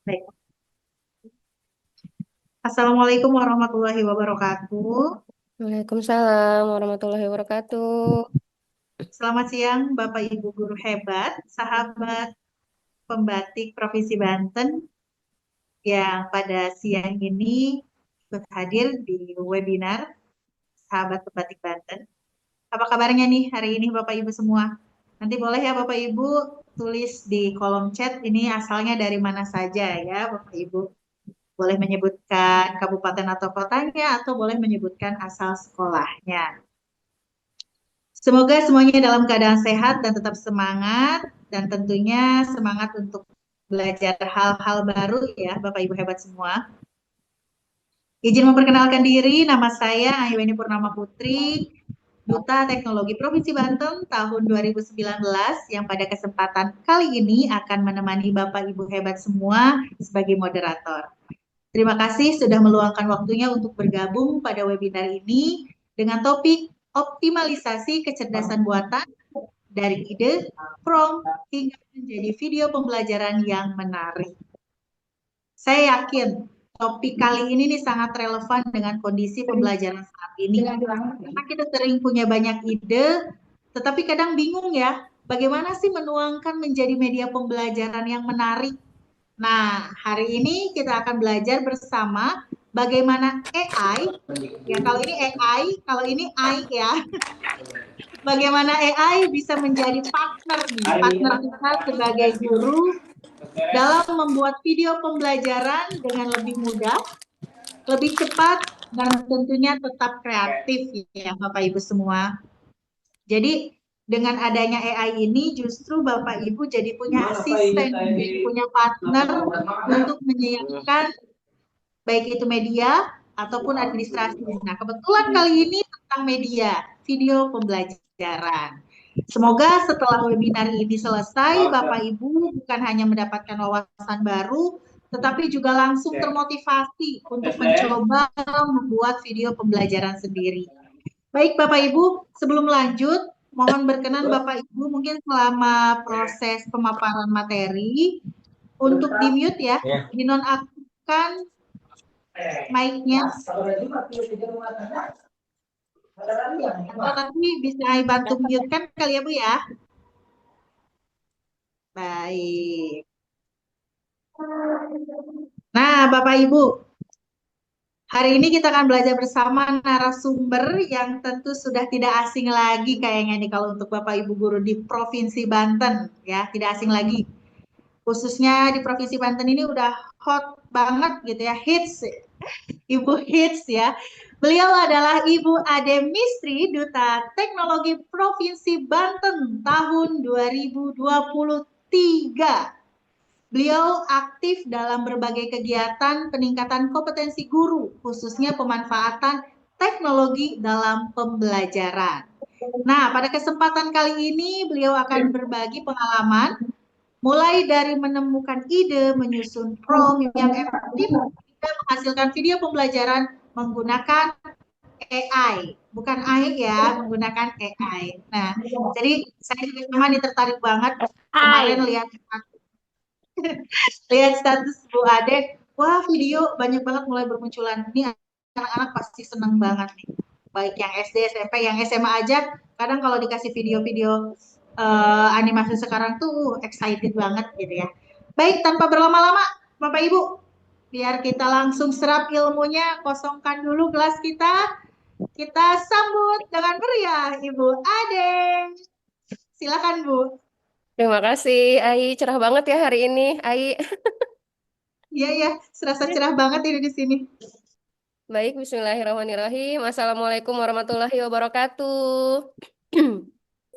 Baik. Assalamualaikum warahmatullahi wabarakatuh. Waalaikumsalam warahmatullahi wabarakatuh. Selamat siang, Bapak Ibu guru hebat, sahabat pembatik Provinsi Banten yang pada siang ini ikut hadir di webinar Sahabat Pembatik Banten. Apa kabarnya nih hari ini Bapak Ibu semua? Nanti boleh ya Bapak Ibu tulis di kolom chat ini asalnya dari mana saja ya Bapak Ibu. Boleh menyebutkan kabupaten atau kotanya atau boleh menyebutkan asal sekolahnya. Semoga semuanya dalam keadaan sehat dan tetap semangat dan tentunya semangat untuk belajar hal-hal baru ya Bapak Ibu hebat semua. Izin memperkenalkan diri, nama saya Ayuweni Purnama Putri, Duta Teknologi Provinsi Banten tahun 2019 yang pada kesempatan kali ini akan menemani Bapak Ibu hebat semua sebagai moderator. Terima kasih sudah meluangkan waktunya untuk bergabung pada webinar ini dengan topik optimalisasi kecerdasan buatan dari ide, prompt, hingga menjadi video pembelajaran yang menarik. Saya yakin topik kali ini nih sangat relevan dengan kondisi pembelajaran saat ini. Karena kita sering punya banyak ide, tetapi kadang bingung ya, bagaimana sih menuangkan menjadi media pembelajaran yang menarik. Nah, hari ini kita akan belajar bersama bagaimana AI, ya kalau ini I ya, bagaimana AI bisa menjadi partner nih, partner kita sebagai guru dalam membuat video pembelajaran dengan lebih mudah, lebih cepat, dan tentunya tetap kreatif ya Bapak Ibu semua. Jadi dengan adanya AI ini justru Bapak Ibu jadi punya asisten, jadi punya partner untuk menyiapkan baik itu media ataupun administrasi. Nah, kebetulan kali ini tentang media, video pembelajaran. Semoga setelah webinar ini selesai, Bapak Ibu bukan hanya mendapatkan wawasan baru, tetapi juga langsung termotivasi untuk mencoba membuat video pembelajaran sendiri. Baik Bapak Ibu, sebelum lanjut, mohon berkenan Bapak Ibu mungkin selama proses pemaparan materi, untuk di-mute ya, dinonaktifkan mic-nya, atau nanti bisa bantu mute kan kali ya Bu ya. Baik. Nah, Bapak Ibu, hari ini kita akan belajar bersama narasumber yang tentu sudah tidak asing lagi kayaknya nih kalau untuk Bapak Ibu guru di Provinsi Banten ya, tidak asing lagi. Khususnya di Provinsi Banten ini udah hot banget gitu ya, hits, Ibu hits ya. Beliau adalah Ibu Ade Mistri, Duta Teknologi Provinsi Banten tahun 2023. Beliau aktif dalam berbagai kegiatan peningkatan kompetensi guru, khususnya pemanfaatan teknologi dalam pembelajaran. Nah, pada kesempatan kali ini beliau akan berbagi pengalaman mulai dari menemukan ide, menyusun prompt yang efektif, hingga menghasilkan video pembelajaran menggunakan AI. Bukan AI ya, menggunakan AI. Nah, jadi saya juga sama nih tertarik banget kemarin Hai. lihat status Bu Ade, wah video banyak banget mulai bermunculan. Ini anak-anak pasti seneng banget nih. Baik yang SD, SMP, yang SMA aja, kadang kalau dikasih video-video animasi sekarang tuh excited banget gitu ya. Baik, tanpa berlama-lama, Bapak Ibu, biar kita langsung serap ilmunya, kosongkan dulu gelas kita. Kita sambut dengan meriah Ibu Ade. Silakan Bu. Terima kasih, Ai. Cerah banget ya hari ini, Ai. Iya ya, serasa cerah banget ini di sini. Baik, Bismillahirrahmanirrahim. Assalamualaikum warahmatullahi wabarakatuh.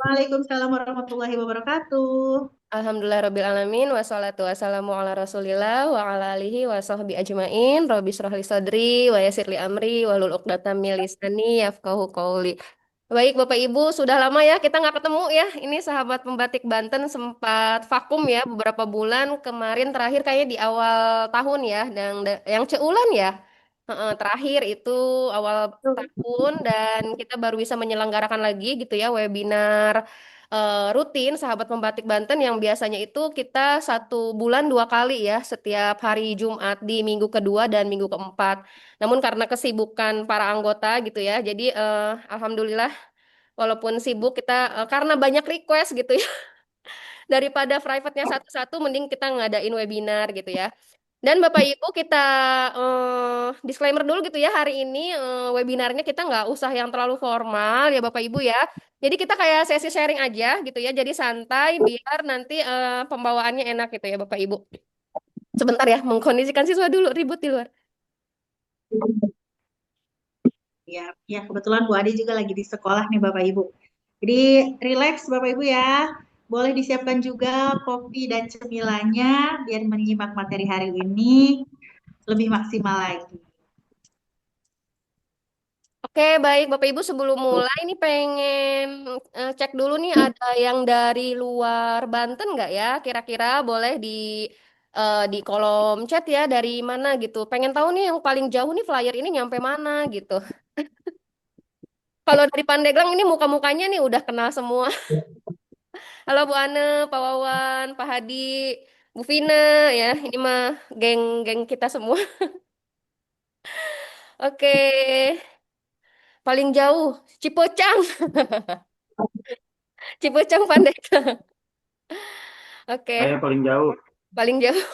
Waalaikumsalam warahmatullahi wabarakatuh. Alhamdulillahirrabbilalamin. Wassalatu wassalamu ala rasulillah wa ala alihi wa sahbihi ajmain. Rabbi syrah li sadri wa yassir li amri wa lul uqdatam min lisani yafqahu qawli. Baik, Bapak Ibu, sudah lama ya kita nggak ketemu ya. Ini sahabat pembatik Banten sempat vakum ya beberapa bulan. Kemarin terakhir kayaknya di awal tahun ya, dan yang ceulan ya. Terakhir itu awal tahun dan kita baru bisa menyelenggarakan lagi gitu ya webinar rutin sahabat pembatik Banten yang biasanya itu kita 1 bulan 2 kali ya, setiap hari Jumat di minggu kedua dan minggu keempat. Namun karena kesibukan para anggota gitu ya, jadi alhamdulillah walaupun sibuk kita karena banyak request gitu ya, daripada private-nya satu-satu mending kita ngadain webinar gitu ya. Dan Bapak Ibu kita disclaimer dulu gitu ya, hari ini webinarnya kita nggak usah yang terlalu formal ya Bapak Ibu ya. Jadi kita kayak sesi sharing aja gitu ya, jadi santai biar nanti pembawaannya enak gitu ya Bapak Ibu. Sebentar ya, mengkondisikan siswa dulu ribut di luar. Ya, ya kebetulan Bu Ade juga lagi di sekolah nih Bapak Ibu. Jadi relax Bapak Ibu ya. Boleh disiapkan juga kopi dan cemilannya biar menyimak materi hari ini lebih maksimal lagi. Oke, baik Bapak Ibu sebelum mulai ini pengen cek dulu nih ada yang dari luar Banten nggak ya? Kira-kira boleh di kolom chat ya dari mana gitu. Pengen tahu nih yang paling jauh nih flyer ini nyampe mana gitu. Kalau dari Pandeglang ini muka-mukanya nih udah kenal semua. Halo Bu Ane, Pak Wawan, Pak Hadi, Bu Vina ya. Ini mah geng-geng kita semua. Oke, paling jauh Cipocang, Cipocang Pandeglang. Oke. Saya paling jauh. Paling jauh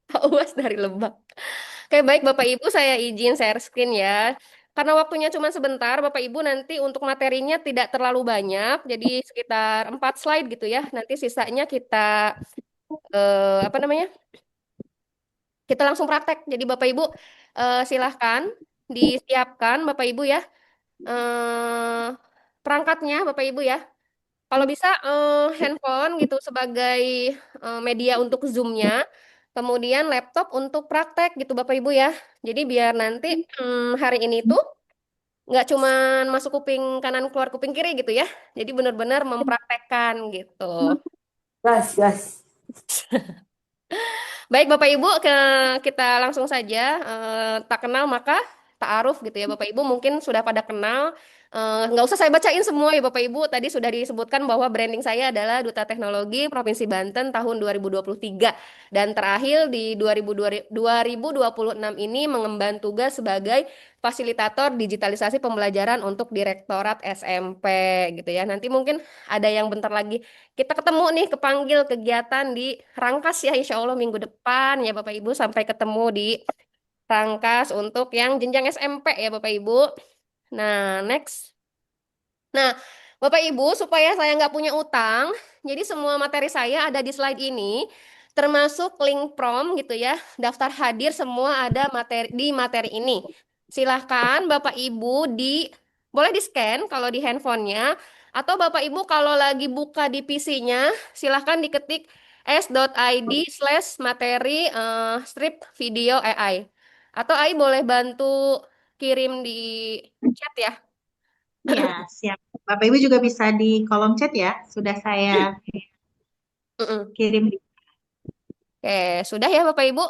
Pak UAS dari Lebak. Oke, baik Bapak Ibu, saya izin share screen ya. Karena waktunya cuma sebentar, Bapak Ibu nanti untuk materinya tidak terlalu banyak, jadi sekitar 4 slide gitu ya. Nanti sisanya kita apa namanya? Kita langsung praktek. Jadi Bapak Ibu silahkan disiapkan Bapak Ibu ya perangkatnya Bapak Ibu ya. Kalau bisa handphone gitu sebagai media untuk Zoom-nya, kemudian laptop untuk praktek gitu Bapak Ibu ya. Jadi biar nanti hari ini tuh nggak cuman masuk kuping kanan keluar kuping kiri gitu ya. Jadi benar-benar mempraktekkan gitu. Gas, gas. Baik Bapak Ibu, kita langsung saja tak kenal maka ta'aruf gitu ya Bapak Ibu mungkin sudah pada kenal. Nggak usah saya bacain semua ya Bapak Ibu. Tadi sudah disebutkan bahwa branding saya adalah Duta Teknologi Provinsi Banten tahun 2023 dan terakhir di 2026 ini mengemban tugas sebagai fasilitator digitalisasi pembelajaran untuk Direktorat SMP gitu ya. Nanti mungkin ada yang bentar lagi kita ketemu nih, kepanggil kegiatan di Rangkas ya, insya Allah minggu depan ya Bapak Ibu. Sampai ketemu di Rangkas untuk yang jenjang SMP ya Bapak Ibu. Nah, next. Nah, Bapak Ibu, supaya saya nggak punya utang, jadi semua materi saya ada di slide ini, termasuk link prom gitu ya, daftar hadir semua ada materi ini. Silahkan Bapak Ibu boleh di-scan kalau di handphonenya, atau Bapak Ibu kalau lagi buka di PC-nya, silahkan diketik s.id/materi strip video AI. Atau AI boleh bantu kirim di chat ya. Ya, siap. Bapak Ibu juga bisa di kolom chat ya. Sudah saya Mm-mm. kirim di Oke, sudah ya Bapak Ibu?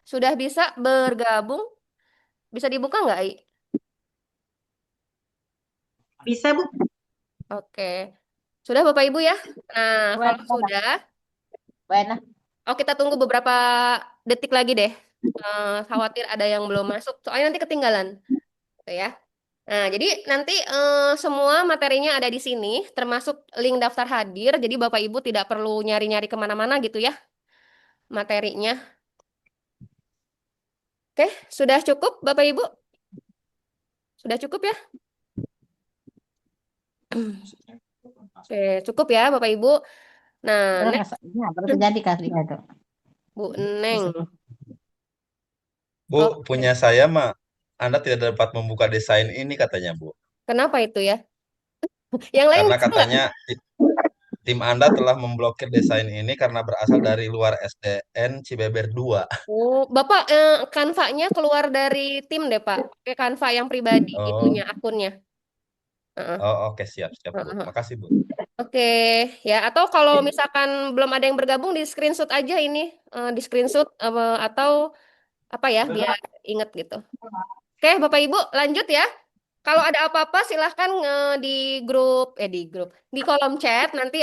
Sudah bisa bergabung? Bisa dibuka nggak, Ai? bisa Bu. Oke. Sudah Bapak Ibu ya? Nah, kalau Bueno, sudah, bueno. oh kita tunggu beberapa detik lagi deh. Khawatir ada yang belum masuk, soalnya nanti ketinggalan. Gitu ya. Nah, jadi nanti semua materinya ada di sini, termasuk link daftar hadir. Jadi Bapak Ibu tidak perlu nyari-nyari kemana-mana gitu ya materinya. Oke, sudah cukup Bapak Ibu? Sudah cukup ya? Oke, cukup ya Bapak Ibu. Nah, Terus next ya, baru terjadi kali itu. Bu Neng. Bu, Oke, punya saya mah, Anda tidak dapat membuka desain ini katanya, Bu. kenapa itu ya? Yang lain Karena bisa nggak? katanya tim Anda telah memblokir desain ini karena berasal dari luar SDN Cibeber 2. Oh, Bapak Canva-nya keluar dari tim deh, Pak. Pakai Canva yang pribadi itunya, Oh, akunnya. Heeh, oh oke, siap, siap, heeh, Bu. heeh. Makasih, Bu. Oke, ya. Atau kalau misalkan belum ada yang bergabung, di screenshot aja ini, di screenshot atau apa ya, biar inget gitu. Oke, Bapak Ibu, lanjut ya. Kalau ada apa-apa silahkan di di kolom chat nanti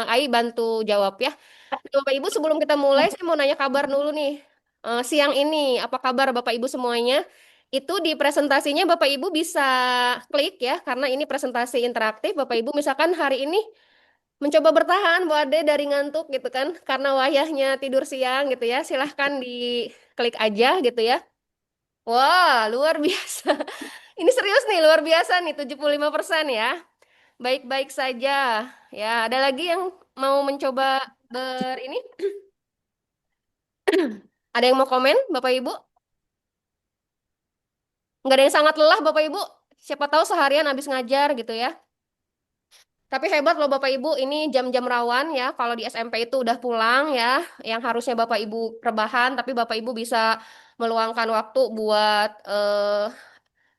Ai bantu jawab ya. Nah, Bapak Ibu sebelum kita mulai saya mau nanya kabar dulu nih. Siang ini apa kabar Bapak Ibu semuanya? Itu di presentasinya Bapak Ibu bisa klik ya karena ini presentasi interaktif. Bapak Ibu misalkan hari ini mencoba bertahan Bu Ade dari ngantuk gitu kan karena wayahnya tidur siang gitu ya. Silahkan diklik aja gitu ya. Wah, luar biasa. Ini serius nih, luar biasa nih, 75% ya. Baik-baik saja. Ya, ada lagi yang mau mencoba ini? Ada yang mau komen, Bapak Ibu? Nggak ada yang sangat lelah, Bapak Ibu. Siapa tahu seharian habis ngajar gitu ya. Tapi hebat loh Bapak Ibu, ini jam-jam rawan ya. Kalau di SMP itu udah pulang ya, yang harusnya Bapak Ibu rebahan, tapi Bapak Ibu bisa meluangkan waktu buat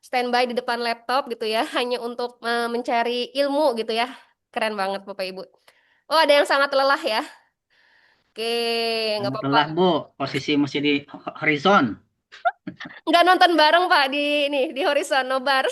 standby di depan laptop gitu ya, hanya untuk mencari ilmu gitu ya. Keren banget Bapak Ibu. Oh, ada yang sangat lelah ya. Oke, nggak Jangan apa-apa. telah, Bu. Posisi mesti di horizon. Nggak nonton bareng Pak di ini di Horizon Nobar.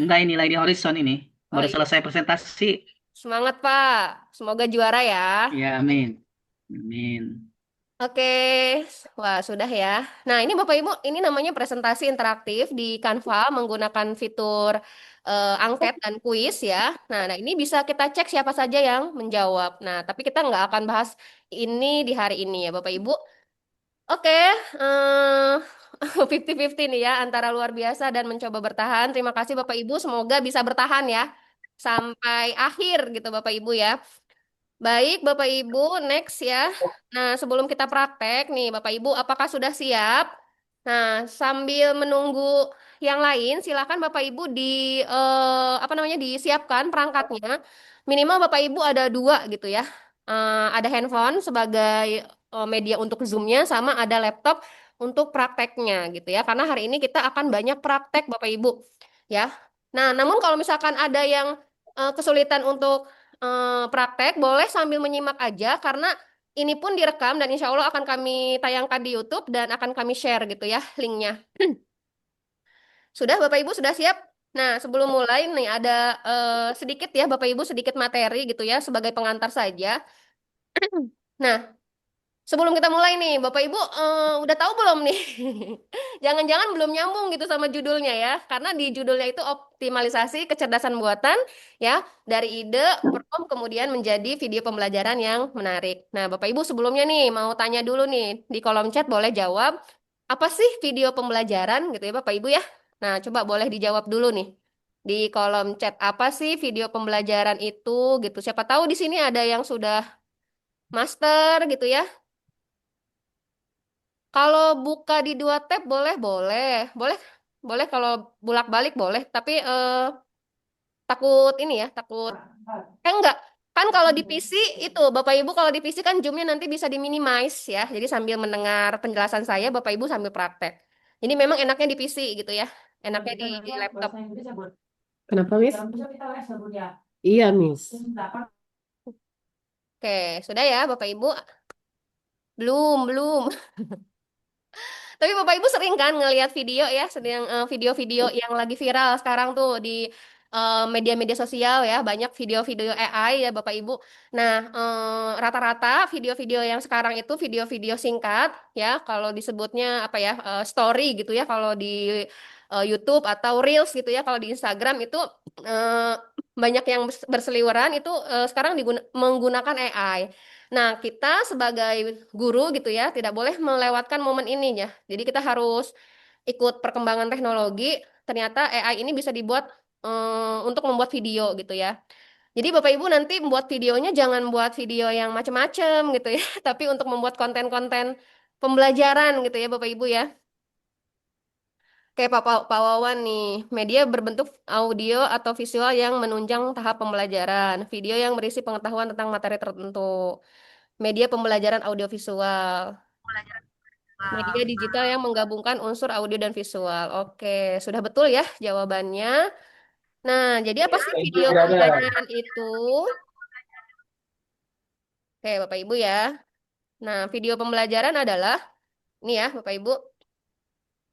Enggak, ini lagi di horizon ini. Oh Baru iya, selesai presentasi. semangat Pak. Semoga juara ya. Ya, amin. Amin. Oke, wah sudah ya. Nah ini Bapak Ibu, ini namanya presentasi interaktif di Canva menggunakan fitur angket dan kuis ya. Nah ini bisa kita cek siapa saja yang menjawab. Nah tapi kita nggak akan bahas ini di hari ini ya Bapak Ibu. Oke, eh 50-50 nih ya antara luar biasa dan mencoba bertahan. Terima kasih Bapak Ibu, semoga bisa bertahan ya sampai akhir gitu Bapak Ibu ya. Baik Bapak Ibu, next ya. Nah, sebelum kita praktek nih Bapak Ibu, apakah sudah siap? Nah, sambil menunggu yang lain, silakan Bapak Ibu apa namanya disiapkan perangkatnya. Minimal Bapak Ibu ada dua gitu ya. Ada handphone sebagai media untuk Zoom-nya, sama ada laptop untuk prakteknya gitu ya. Karena hari ini kita akan banyak praktek Bapak Ibu ya. Nah, namun kalau misalkan ada yang kesulitan untuk praktek, boleh sambil menyimak aja karena ini pun direkam dan insya Allah akan kami tayangkan di YouTube dan akan kami share gitu ya linknya. Sudah Bapak Ibu sudah siap? Nah, sebelum mulai nih ada sedikit ya Bapak Ibu sedikit materi gitu ya sebagai pengantar saja. Nah, sebelum kita mulai nih, Bapak Ibu udah tahu belum nih? Jangan-jangan belum nyambung gitu sama judulnya ya, karena di judulnya itu optimalisasi kecerdasan buatan ya, dari ide, prompt kemudian menjadi video pembelajaran yang menarik. Nah, Bapak Ibu sebelumnya nih mau tanya dulu nih di kolom chat boleh jawab apa sih video pembelajaran gitu ya Bapak Ibu ya. Nah, coba boleh dijawab dulu nih. Di kolom chat apa sih video pembelajaran itu gitu. Siapa tahu di sini ada yang sudah master gitu ya. Kalau buka di dua tab boleh, boleh, boleh, boleh kalau bolak-balik boleh. Tapi takut ini ya, takut. Enggak. Kan kalau di PC itu, Bapak Ibu kalau di PC kan zoomnya nanti bisa diminimize ya. Jadi sambil mendengar penjelasan saya, Bapak Ibu sambil praktek. Jadi memang enaknya di PC gitu ya, enaknya di laptop. Kenapa, Miss? Iya, Miss. Oke, sudah ya Bapak Ibu? Belum, belum. Tapi Bapak Ibu sering kan ngelihat video ya, sedang video-video yang lagi viral sekarang tuh di media-media sosial ya, banyak video-video AI ya Bapak Ibu. Nah, rata-rata video-video yang sekarang itu video-video singkat ya, kalau disebutnya apa ya, story gitu ya, kalau di YouTube atau Reels gitu ya, kalau di Instagram itu eh, banyak yang berseliweran itu sekarang menggunakan AI. Nah, kita sebagai guru gitu ya, tidak boleh melewatkan momen ini ya. Jadi kita harus ikut perkembangan teknologi. Ternyata AI ini bisa dibuat untuk membuat video gitu ya. Jadi Bapak Ibu nanti membuat videonya jangan buat video yang macam-macam gitu ya, tapi untuk membuat konten-konten pembelajaran gitu ya Bapak Ibu ya. Kayak Pak Wawan nih, media berbentuk audio atau visual yang menunjang tahap pembelajaran, video yang berisi pengetahuan tentang materi tertentu. Media pembelajaran audiovisual. Media digital yang menggabungkan unsur audio dan visual. Oke, sudah betul ya jawabannya. Nah, jadi apa sih video pembelajaran itu? Oke, Bapak Ibu ya. Nah, video pembelajaran adalah ini ya, Bapak Ibu.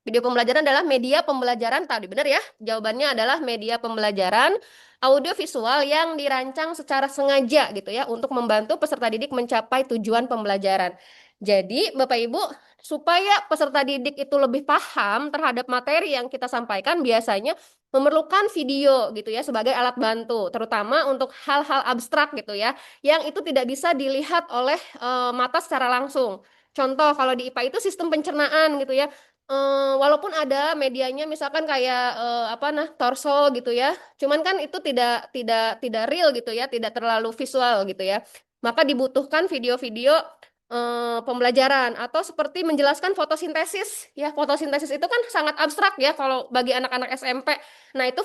Video pembelajaran adalah media pembelajaran tadi, benar ya? Jawabannya adalah media pembelajaran audio visual yang dirancang secara sengaja gitu ya untuk membantu peserta didik mencapai tujuan pembelajaran. Jadi, Bapak Ibu, supaya peserta didik itu lebih paham terhadap materi yang kita sampaikan biasanya memerlukan video gitu ya sebagai alat bantu, terutama untuk hal-hal abstrak gitu ya, yang itu tidak bisa dilihat oleh mata secara langsung. Contoh kalau di IPA itu sistem pencernaan gitu ya. Walaupun ada medianya misalkan kayak apa nah torso gitu ya, cuman kan itu tidak real gitu ya, tidak terlalu visual gitu ya. Maka dibutuhkan video-video pembelajaran atau seperti menjelaskan fotosintesis ya. Fotosintesis itu kan sangat abstrak ya kalau bagi anak-anak SMP. Nah, itu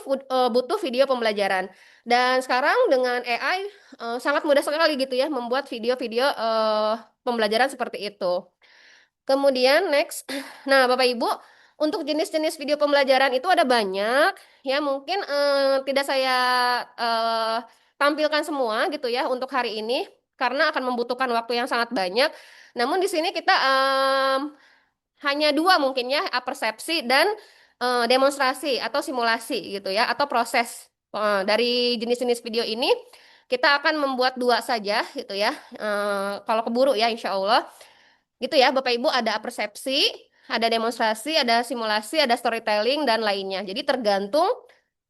butuh video pembelajaran. Dan sekarang dengan AI sangat mudah sekali gitu ya membuat video-video pembelajaran seperti itu. Kemudian next, nah Bapak Ibu, untuk jenis-jenis video pembelajaran itu ada banyak, ya mungkin tidak saya eh, tampilkan semua gitu ya untuk hari ini, karena akan membutuhkan waktu yang sangat banyak. Namun di sini kita hanya dua mungkin ya, persepsi dan demonstrasi atau simulasi gitu ya, atau proses. Dari jenis-jenis video ini, kita akan membuat dua saja gitu ya, kalau keburu ya insya Allah. Gitu ya, Bapak Ibu ada persepsi, ada demonstrasi, ada simulasi, ada storytelling, dan lainnya. Jadi tergantung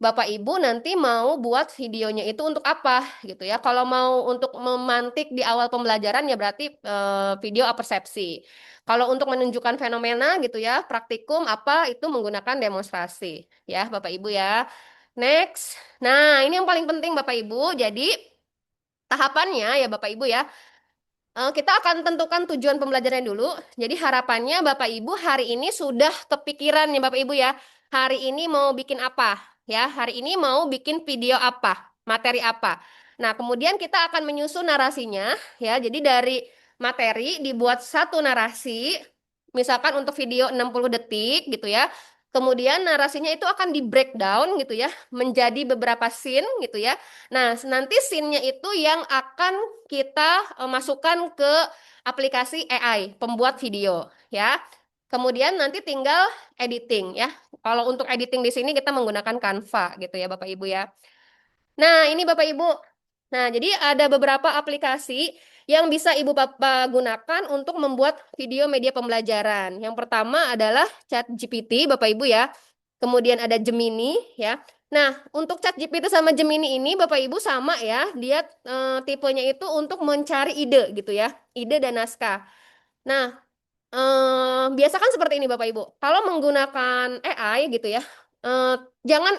Bapak Ibu nanti mau buat videonya itu untuk apa gitu ya. Kalau mau untuk memantik di awal pembelajaran ya berarti video persepsi. Kalau untuk menunjukkan fenomena gitu ya, praktikum apa itu menggunakan demonstrasi ya Bapak Ibu ya. Next. Nah, ini yang paling penting Bapak Ibu. Jadi tahapannya ya Bapak Ibu ya. Kita akan tentukan tujuan pembelajaran dulu. Jadi harapannya Bapak Ibu hari ini sudah kepikiran ya Bapak Ibu ya. Hari ini mau bikin apa? Ya, hari ini mau bikin video apa? Materi apa? Nah, kemudian kita akan menyusun narasinya ya. Jadi dari materi dibuat satu narasi. Misalkan untuk video 60 detik gitu ya. Kemudian narasinya itu akan di breakdown gitu ya menjadi beberapa scene gitu ya. Nah, nanti scene-nya itu yang akan kita masukkan ke aplikasi AI pembuat video ya. Kemudian nanti tinggal editing ya. Kalau untuk editing di sini kita menggunakan Canva gitu ya Bapak Ibu ya. Nah, ini Bapak Ibu. Nah, jadi ada beberapa aplikasi yang bisa Ibu Bapak gunakan untuk membuat video media pembelajaran. Yang pertama adalah ChatGPT Bapak Ibu ya. Kemudian ada Gemini ya. Nah, untuk ChatGPT sama Gemini ini Bapak Ibu sama ya, dia tipenya itu untuk mencari ide gitu ya, ide dan naskah. Nah, biasa kan seperti ini Bapak Ibu. Kalau menggunakan AI gitu ya, jangan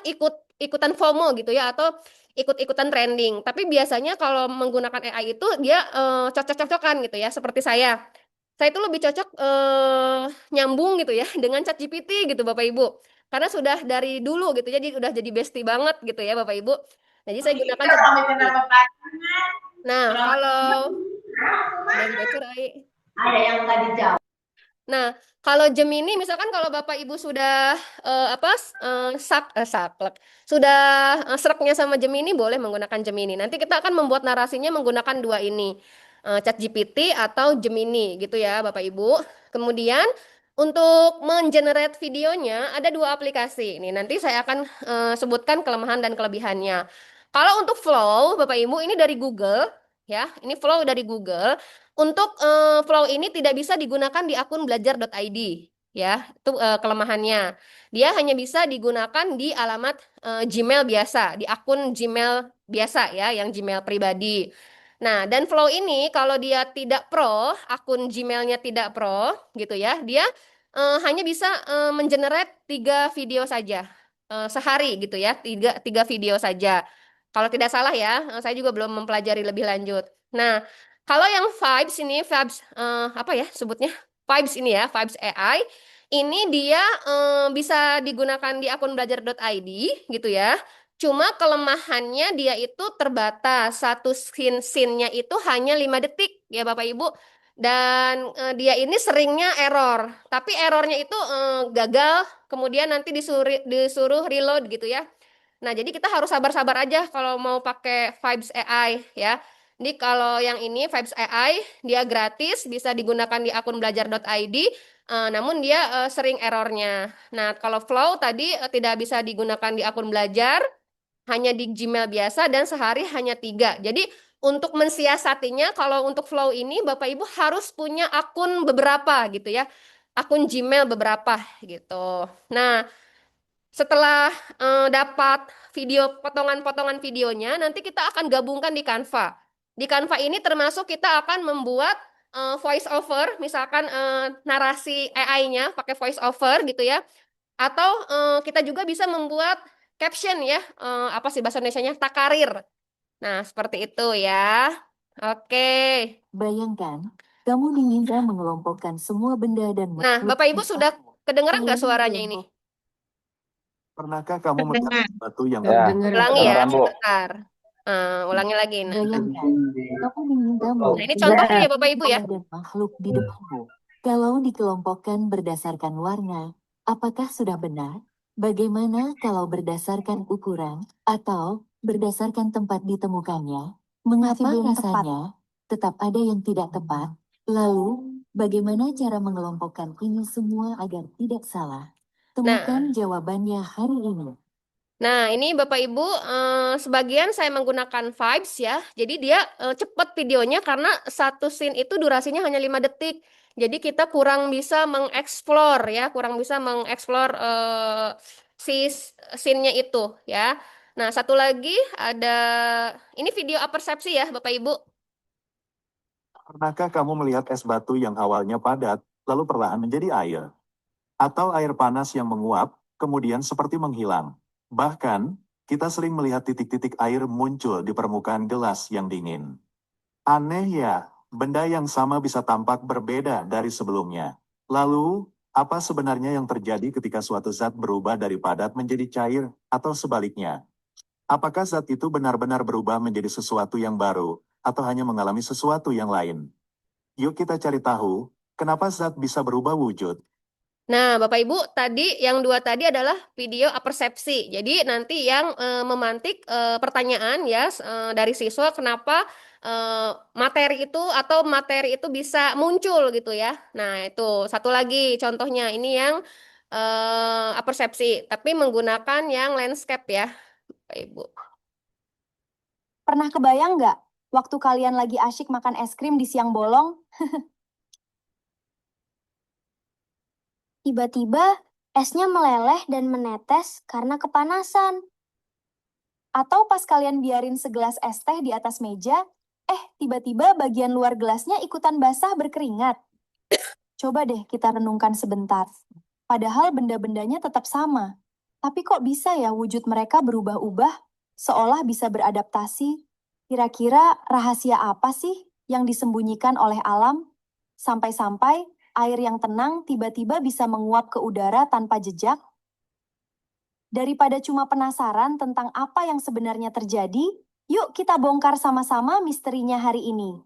ikutan FOMO gitu ya, atau ikut-ikutan trending. Tapi biasanya kalau menggunakan AI itu dia cocok-cocokan gitu ya, seperti saya. Saya itu lebih cocok nyambung gitu ya dengan ChatGPT gitu Bapak Ibu. Karena sudah dari dulu gitu, jadi udah jadi bestie banget gitu ya Bapak Ibu. Jadi saya gunakan ChatGPT. Nah, kalau dan bocor, ada yang nggak dijawab. Nah, kalau Gemini misalkan kalau Bapak Ibu sudah saklek, sudah sreknya sama Gemini boleh menggunakan Gemini. Nanti kita akan membuat narasinya menggunakan dua ini. ChatGPT atau Gemini gitu ya Bapak Ibu. Kemudian untuk mengenerate videonya ada dua aplikasi. Ini nanti saya akan sebutkan kelemahan dan kelebihannya. Kalau untuk Flow Bapak Ibu ini dari Google ya. Ini Flow dari Google. Untuk Flow ini tidak bisa digunakan di akun belajar.id ya, itu kelemahannya. Dia hanya bisa digunakan di alamat Gmail biasa, di akun Gmail biasa ya, yang Gmail pribadi. Nah, dan Flow ini kalau dia tidak pro, akun Gmailnya tidak pro gitu ya, dia hanya bisa mengenerate 3 video saja sehari gitu ya, tiga video saja. Kalau tidak salah ya, saya juga belum mempelajari lebih lanjut. Nah, kalau yang Vibes ini, Vibes apa ya sebutnya? Vibes ini ya, Vibes AI. Ini dia bisa digunakan di akun belajar.id gitu ya. Cuma kelemahannya dia itu terbatas. Satu scene-nya itu hanya 5 detik ya Bapak Ibu. Dan dia ini seringnya error. Tapi errornya itu gagal, kemudian nanti disuruh reload gitu ya. Nah, jadi kita harus sabar-sabar aja kalau mau pakai Vibes AI ya. Jadi kalau yang ini Vibes AI dia gratis, bisa digunakan di akun belajar.id. namun dia sering errornya. Nah, kalau Flow tadi tidak bisa digunakan di akun belajar, hanya di Gmail biasa dan sehari hanya 3. Jadi untuk mensiasatinya, kalau untuk Flow ini Bapak Ibu harus punya akun beberapa gitu ya. Akun Gmail beberapa gitu. Nah, setelah dapat video potongan-potongan videonya, nanti kita akan gabungkan di Canva. Di Canva ini termasuk kita akan membuat voice over, misalkan narasi AI-nya pakai voice over gitu ya. Atau kita juga bisa membuat caption ya, apa sih bahasa Indonesianya? Takarir. Nah, seperti itu ya. Oke. Bayangkan, kamu diminta mengelompokkan semua benda dan Nah, makhluk Bapak Ibu di sudah kamu. kedengeran nggak Lalu suaranya ini? Pernahkah kamu melihat Terdengar. sesuatu yang Ya, Dengar Ulangi ya, kedengeran, Bu. sebentar. Ulangi lagi. Nah, Bayangkan, kamu diminta ini mengelompokkan contohnya ya semua Bapak Ibu ya. benda dan makhluk di depanmu. Kalau dikelompokkan berdasarkan warna, apakah sudah benar? Bagaimana kalau berdasarkan ukuran atau berdasarkan tempat ditemukannya? Mengapa rasanya tetap ada yang tidak tepat? Lalu, bagaimana cara mengelompokkan ini semua agar tidak salah? Temukan jawabannya hari ini. Nah, ini Bapak Ibu, sebagian saya menggunakan Vibes ya. Jadi dia cepat videonya karena satu scene itu durasinya hanya 5 detik. Jadi kita kurang bisa mengeksplor ya, kurang bisa mengeksplor si scene-nya itu ya. Nah, satu lagi ada ini video apersepsi ya, Bapak Ibu. Pernahkah kamu melihat es batu yang awalnya padat, lalu perlahan menjadi air? Atau air panas yang menguap, kemudian seperti menghilang? Bahkan, kita sering melihat titik-titik air muncul di permukaan gelas yang dingin. Aneh ya, benda yang sama bisa tampak berbeda dari sebelumnya. Lalu, apa sebenarnya yang terjadi ketika suatu zat berubah dari padat menjadi cair, atau sebaliknya? Apakah zat itu benar-benar berubah menjadi sesuatu yang baru, atau hanya mengalami sesuatu yang lain? Yuk kita cari tahu, kenapa zat bisa berubah wujud. Nah, Bapak Ibu, tadi yang 2 tadi adalah video apersepsi. Jadi nanti yang memantik pertanyaan ya dari siswa kenapa materi itu bisa muncul gitu ya. Nah, itu satu lagi contohnya ini yang apersepsi, tapi menggunakan yang landscape ya, Bapak Ibu. Pernah kebayang nggak waktu kalian lagi asyik makan es krim di siang bolong? Tiba-tiba esnya meleleh dan menetes karena kepanasan. Atau pas kalian biarin segelas es teh di atas meja, tiba-tiba bagian luar gelasnya ikutan basah berkeringat. Coba deh kita renungkan sebentar. Padahal benda-bendanya tetap sama. Tapi kok bisa ya wujud mereka berubah-ubah, seolah bisa beradaptasi? Kira-kira rahasia apa sih yang disembunyikan oleh alam? Sampai-sampai air yang tenang tiba-tiba bisa menguap ke udara tanpa jejak? Daripada cuma penasaran tentang apa yang sebenarnya terjadi, yuk kita bongkar sama-sama misterinya hari ini.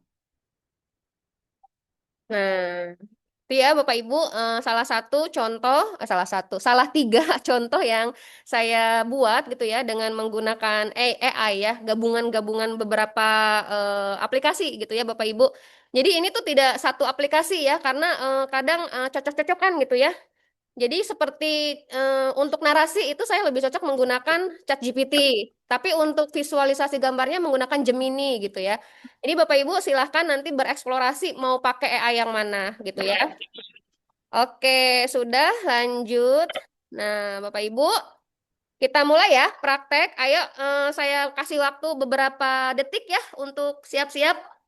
Nah, itu ya Bapak Ibu, salah 3 contoh yang saya buat gitu ya dengan menggunakan AI ya, gabungan-gabungan beberapa aplikasi gitu ya Bapak Ibu. Jadi ini tuh tidak satu aplikasi ya, karena kadang cocok-cocokan gitu ya. Jadi seperti untuk narasi itu saya lebih cocok menggunakan ChatGPT, tapi untuk visualisasi gambarnya menggunakan Gemini gitu ya. Jadi Bapak Ibu silahkan nanti bereksplorasi mau pakai AI yang mana gitu ya. Oke, sudah lanjut. Nah, Bapak Ibu, kita mulai ya praktek. Ayo, saya kasih waktu beberapa detik ya untuk siap-siap.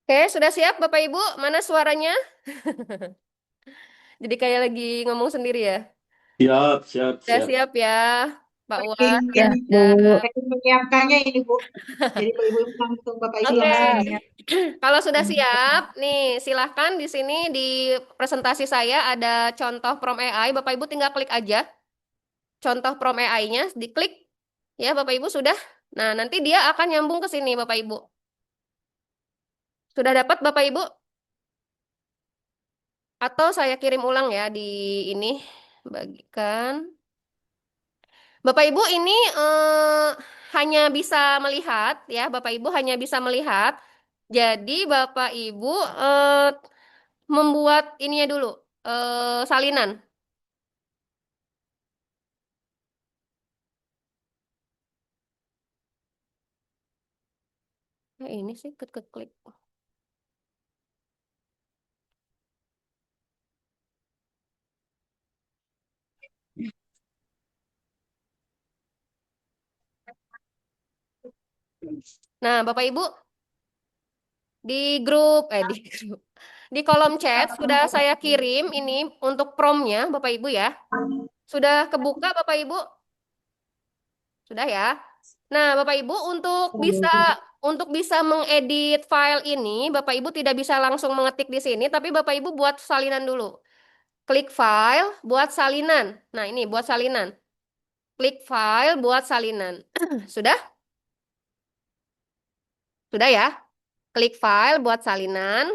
Oke, sudah siap Bapak Ibu? Mana suaranya? Jadi kayak lagi ngomong sendiri ya. Siap, siap, Sudah siap. siap ya, Pak Penting Wan. ini, Bu. penting menyiapkannya ini, Bu. Jadi Pak Ibu langsung Bapak Ibu Oke, langsung menyiapkan. kalau sudah siap, nih silahkan di sini di presentasi saya ada contoh prompt AI. Bapak Ibu tinggal klik aja contoh prompt AI-nya, diklik ya Bapak Ibu sudah. Nah, nanti dia akan nyambung ke sini, Bapak Ibu. Sudah dapat, Bapak Ibu? Atau saya kirim ulang ya di ini, bagikan. Bapak Ibu ini hanya bisa melihat ya, Bapak Ibu hanya bisa melihat. Jadi Bapak Ibu membuat ininya dulu, salinan. Nah, ini sih klik. Nah, Bapak Ibu di grup di kolom chat sudah saya kirim ini untuk promnya, Bapak Ibu ya. Sudah kebuka Bapak Ibu? Sudah ya. Nah, Bapak Ibu untuk bisa mengedit file ini, Bapak Ibu tidak bisa langsung mengetik di sini, tapi Bapak Ibu buat salinan dulu. Klik file, buat salinan. Nah, ini buat salinan. Klik file, buat salinan. Sudah? Sudah ya? Klik file, buat salinan.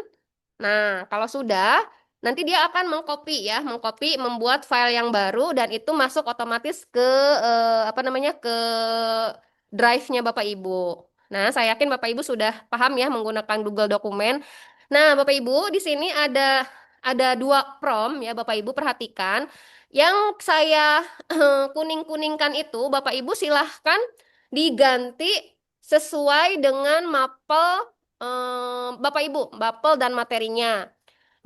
Nah, kalau sudah, nanti dia akan mengcopy ya, membuat file yang baru dan itu masuk otomatis ke apa namanya ke drive-nya Bapak Ibu. Nah, saya yakin Bapak Ibu sudah paham ya menggunakan Google Dokumen. Nah, Bapak Ibu di sini ada dua prompt ya Bapak Ibu perhatikan. Yang saya kuning-kuningkan itu Bapak Ibu silahkan diganti sesuai dengan mapel Bapak Ibu, mapel dan materinya.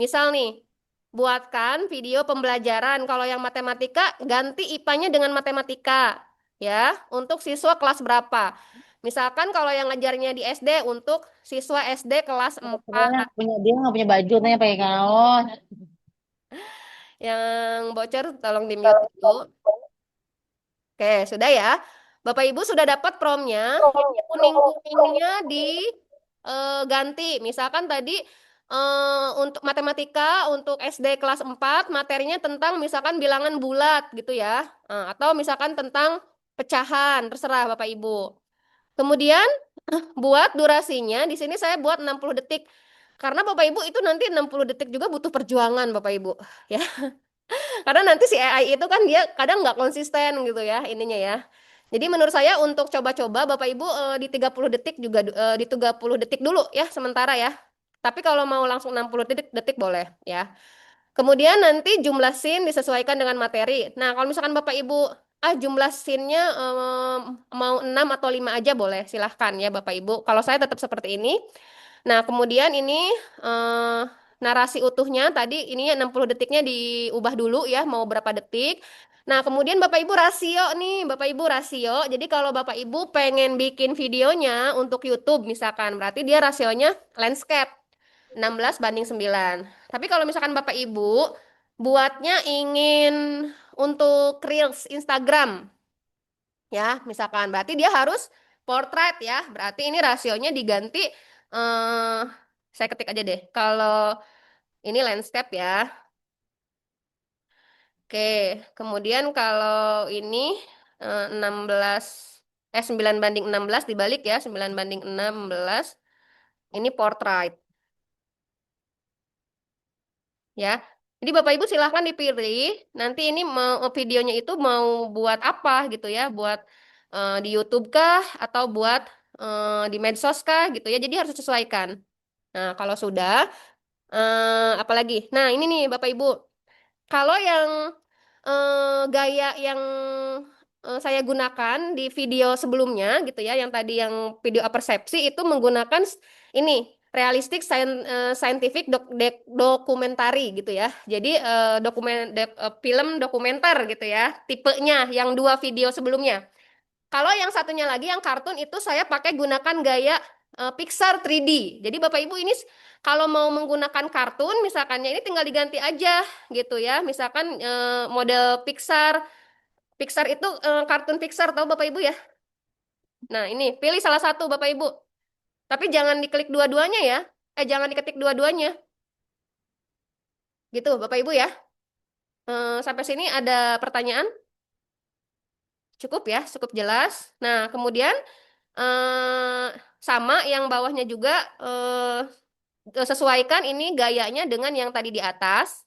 Misal nih, buatkan video pembelajaran. Kalau yang matematika, ganti IPA-nya dengan matematika. Ya, untuk siswa kelas berapa? Misalkan kalau yang ngajarnya di SD untuk siswa SD kelas 4. Dia nggak punya baju, nanya pakai kaos. Yang bocor tolong di-mute dulu. Oke, sudah ya. Bapak Ibu sudah dapat promnya. Kuning-kuningnya diganti. Misalkan tadi untuk matematika untuk SD kelas 4 materinya tentang misalkan bilangan bulat gitu ya. Atau misalkan tentang pecahan, terserah Bapak Ibu. Kemudian buat durasinya di sini saya buat 60 detik. Karena Bapak Ibu itu nanti 60 detik juga butuh perjuangan Bapak Ibu, ya. Karena nanti si AI itu kan dia kadang nggak konsisten gitu ya ininya ya. Jadi menurut saya untuk coba-coba Bapak Ibu di 30 detik juga di 30 detik dulu ya sementara ya. Tapi kalau mau langsung 60 detik boleh ya. Kemudian nanti jumlah scene disesuaikan dengan materi. Nah, kalau misalkan Bapak Ibu jumlah scene-nya mau 6 atau 5 aja boleh, silahkan ya Bapak Ibu. Kalau saya tetap seperti ini. Nah, kemudian ini narasi utuhnya tadi ininya 60 detiknya diubah dulu ya, mau berapa detik. Nah, kemudian Bapak Ibu rasio nih, Bapak Ibu rasio. Jadi kalau Bapak Ibu pengen bikin videonya untuk YouTube misalkan, berarti dia rasionya landscape 16:9. Tapi kalau misalkan Bapak Ibu buatnya ingin untuk Reels Instagram, ya, misalkan berarti dia harus portrait ya. Berarti ini rasionya diganti saya ketik aja deh. Kalau ini landscape ya. Oke, kemudian kalau ini 16 9:16 dibalik ya, 9:16. Ini portrait ya. Jadi Bapak Ibu silahkan dipilih. Nanti ini mau videonya itu mau buat apa gitu ya, buat di YouTube kah atau buat di medsos kah gitu ya. Jadi harus disesuaikan. Nah, kalau sudah apalagi? Nah, ini nih Bapak Ibu. Kalau yang gaya yang saya gunakan di video sebelumnya gitu ya, yang tadi yang video apersepsi itu menggunakan ini realistik scientific dokumentari gitu ya. Jadi film dokumenter gitu ya, tipenya yang dua video sebelumnya. Kalau yang satunya lagi yang kartun itu saya pakai gunakan gaya Pixar 3D. Jadi Bapak Ibu ini kalau mau menggunakan kartun misalkannya ini tinggal diganti aja gitu ya. Misalkan model Pixar. Pixar itu kartun Pixar tahu Bapak Ibu ya. Nah, ini pilih salah satu Bapak Ibu. Tapi jangan diklik dua-duanya ya. Jangan diketik dua-duanya. Gitu Bapak Ibu ya. Sampai sini ada pertanyaan? Cukup ya, cukup jelas. Nah, kemudian eh, sama yang bawahnya juga sesuaikan ini gayanya dengan yang tadi di atas.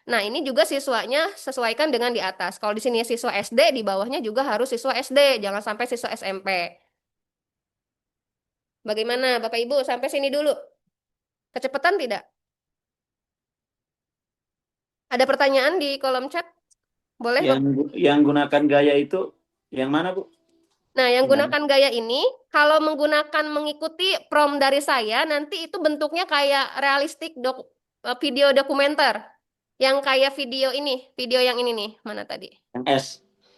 Nah, ini juga siswanya sesuaikan dengan di atas. Kalau di sini siswa SD, di bawahnya juga harus siswa SD, jangan sampai siswa SMP. Bagaimana, Bapak Ibu? Sampai sini dulu. Kecepatan tidak? Ada pertanyaan di kolom chat? Boleh, Yang Bapak? yang gunakan gaya itu yang mana, Bu? Nah, yang Gimana? gunakan gaya ini, kalau menggunakan mengikuti prompt dari saya, nanti itu bentuknya kayak realistik video dokumenter. Yang kayak video yang ini nih, mana tadi? Yang S.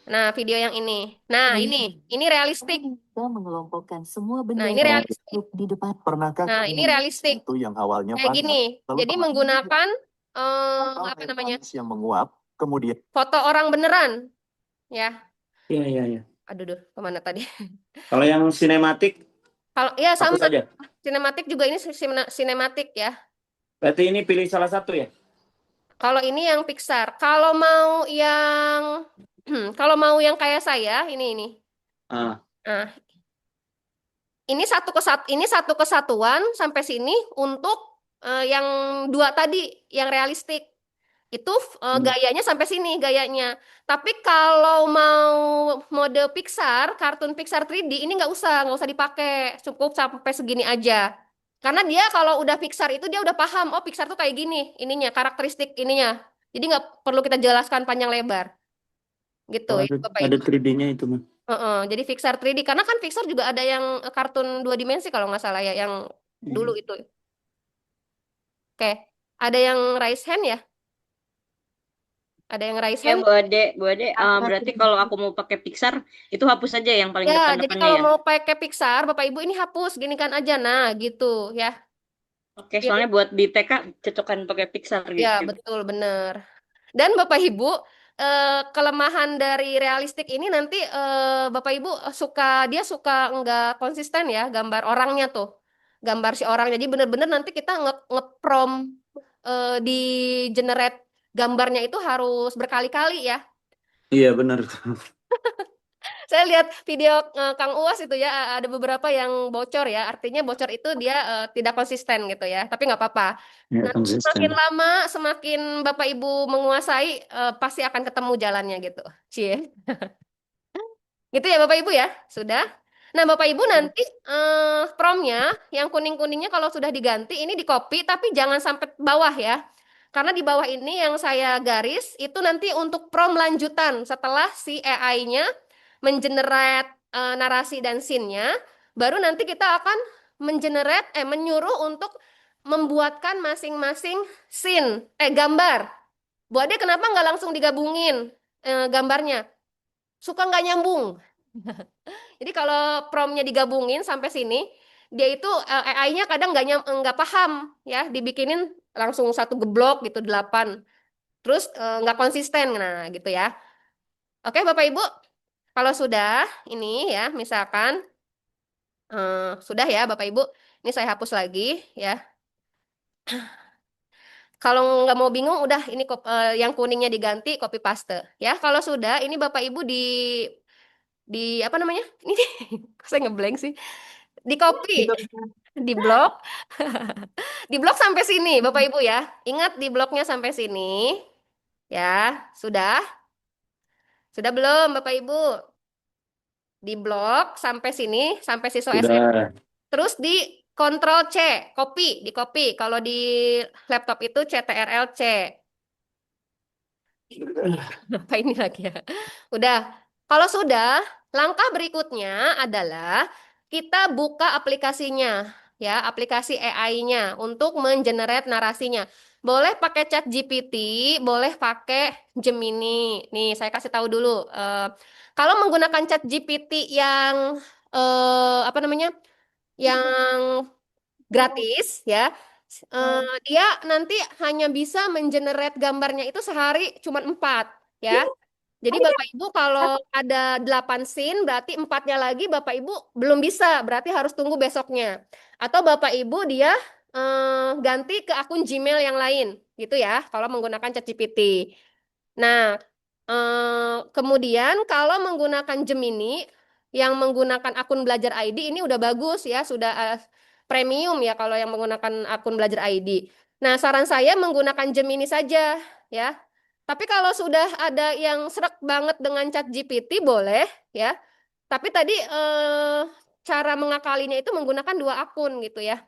Nah, video yang ini. Nah, ini realistik. Kita mengelompokkan semua Nah, benda ini yang realistik. di depan. Pernahkah Nah, kamu ini melihat realistik. sesuatu yang awalnya Kayak padat, gini. lalu Jadi perlahan menggunakan atau apa air namanya? panas yang menguap, kemudian Foto orang beneran, ya. Iya, iya, iya. Aduh, kemana tadi? Kalau yang sinematik Kalau ya sama, hapus aja. sinematik juga ini sinematik ya. Berarti ini pilih salah satu ya? Kalau ini yang Pixar. Kalau mau yang kalau mau yang kayak saya, ini. Ah, Nah, ini satu kesatuan sampai sini untuk yang dua tadi, yang realistik. Itu gayanya sampai sini gayanya. Tapi kalau mau mode Pixar, kartun Pixar 3D ini nggak usah dipakai, cukup sampai segini aja. Karena dia kalau udah Pixar itu dia udah paham, oh Pixar tuh kayak gini, ininya karakteristik ininya. Jadi nggak perlu kita jelaskan panjang lebar, gitu ya Bapak ada Ibu. 3D-nya itu, Mas. Jadi Pixar 3D, karena kan Pixar juga ada yang kartun 2 dimensi kalau nggak salah ya, yang dulu itu. Oke, ada yang raise hand ya? Ada yang raise Ya hand? Bu Ade, berarti kalau aku mau pakai Pixar itu hapus aja yang paling Ya, jadi depan-depannya kalau ya. mau pakai Pixar, Bapak Ibu ini hapus, gini kan aja, nah gitu ya. Oke, soalnya buat di TK cocokan pakai Pixar Ya, gitu. betul, bener. Dan Bapak Ibu, kelemahan dari realistik ini nanti Bapak Ibu dia suka nggak konsisten ya gambar orangnya tuh. Gambar si orang. Jadi bener-bener nanti kita nge-prom di generate gambarnya itu harus berkali-kali ya. Iya, benar. Saya lihat video Kang Uwas itu ya, ada beberapa yang bocor ya. Artinya bocor itu dia tidak konsisten gitu ya. Tapi nggak apa-apa. Ya, Nah, konsisten. semakin lama, semakin Bapak Ibu menguasai, pasti akan ketemu jalannya gitu. Cie. Gitu ya Bapak Ibu ya. Sudah. Nah, Bapak Ibu nanti promnya yang kuning-kuningnya kalau sudah diganti ini di copy tapi jangan sampai bawah ya. Karena di bawah ini yang saya garis itu nanti untuk prom lanjutan setelah si AI-nya mengenerate narasi dan scene-nya, baru nanti kita akan menyuruh untuk membuatkan masing-masing scene, gambar. Bu Ade kenapa nggak langsung digabungin gambarnya? Suka nggak nyambung. Jadi kalau promnya digabungin sampai sini, dia itu AI-nya kadang nggak paham ya, dibikinin langsung satu geblok gitu 8. Terus nggak konsisten, nah gitu ya. Oke Bapak Ibu, kalau sudah ini ya, misalkan sudah ya Bapak Ibu, ini saya hapus lagi ya. Kalau nggak mau bingung, udah ini yang kuningnya diganti, copy paste ya. Kalau sudah, ini Bapak Ibu di apa namanya? Ini saya ngeblank sih. Di copy, di blok, di blok sampai sini, Bapak Ibu ya. Ingat di bloknya sampai sini, ya. Sudah belum, Bapak Ibu? Di blok sampai sini, sampai siswa SMP. Sudah. Terus di Ctrl C, di copy. Kalau di laptop itu CTRL C. Apa ini lagi ya? Udah. Kalau sudah, langkah berikutnya adalah kita buka aplikasinya, ya, aplikasi AI-nya untuk mengenerate narasinya. Boleh pakai Chat GPT, boleh pakai Gemini. Nih, saya kasih tahu dulu. Kalau menggunakan Chat GPT yang apa namanya? Yang gratis, ya. Dia nanti hanya bisa mengenerate gambarnya itu sehari cuma 4, ya. Jadi Bapak Ibu kalau ada 8 scene berarti 4-nya lagi Bapak Ibu belum bisa, berarti harus tunggu besoknya. Atau Bapak Ibu dia ganti ke akun Gmail yang lain, gitu ya, kalau menggunakan ChatGPT. Nah, kemudian kalau menggunakan Gemini, yang menggunakan akun Belajar ID ini udah bagus ya, sudah premium ya kalau yang menggunakan akun Belajar ID. Nah, saran saya menggunakan Gemini saja ya. Tapi kalau sudah ada yang serak banget dengan ChatGPT boleh ya. Tapi tadi cara mengakalinya itu menggunakan 2 akun gitu ya.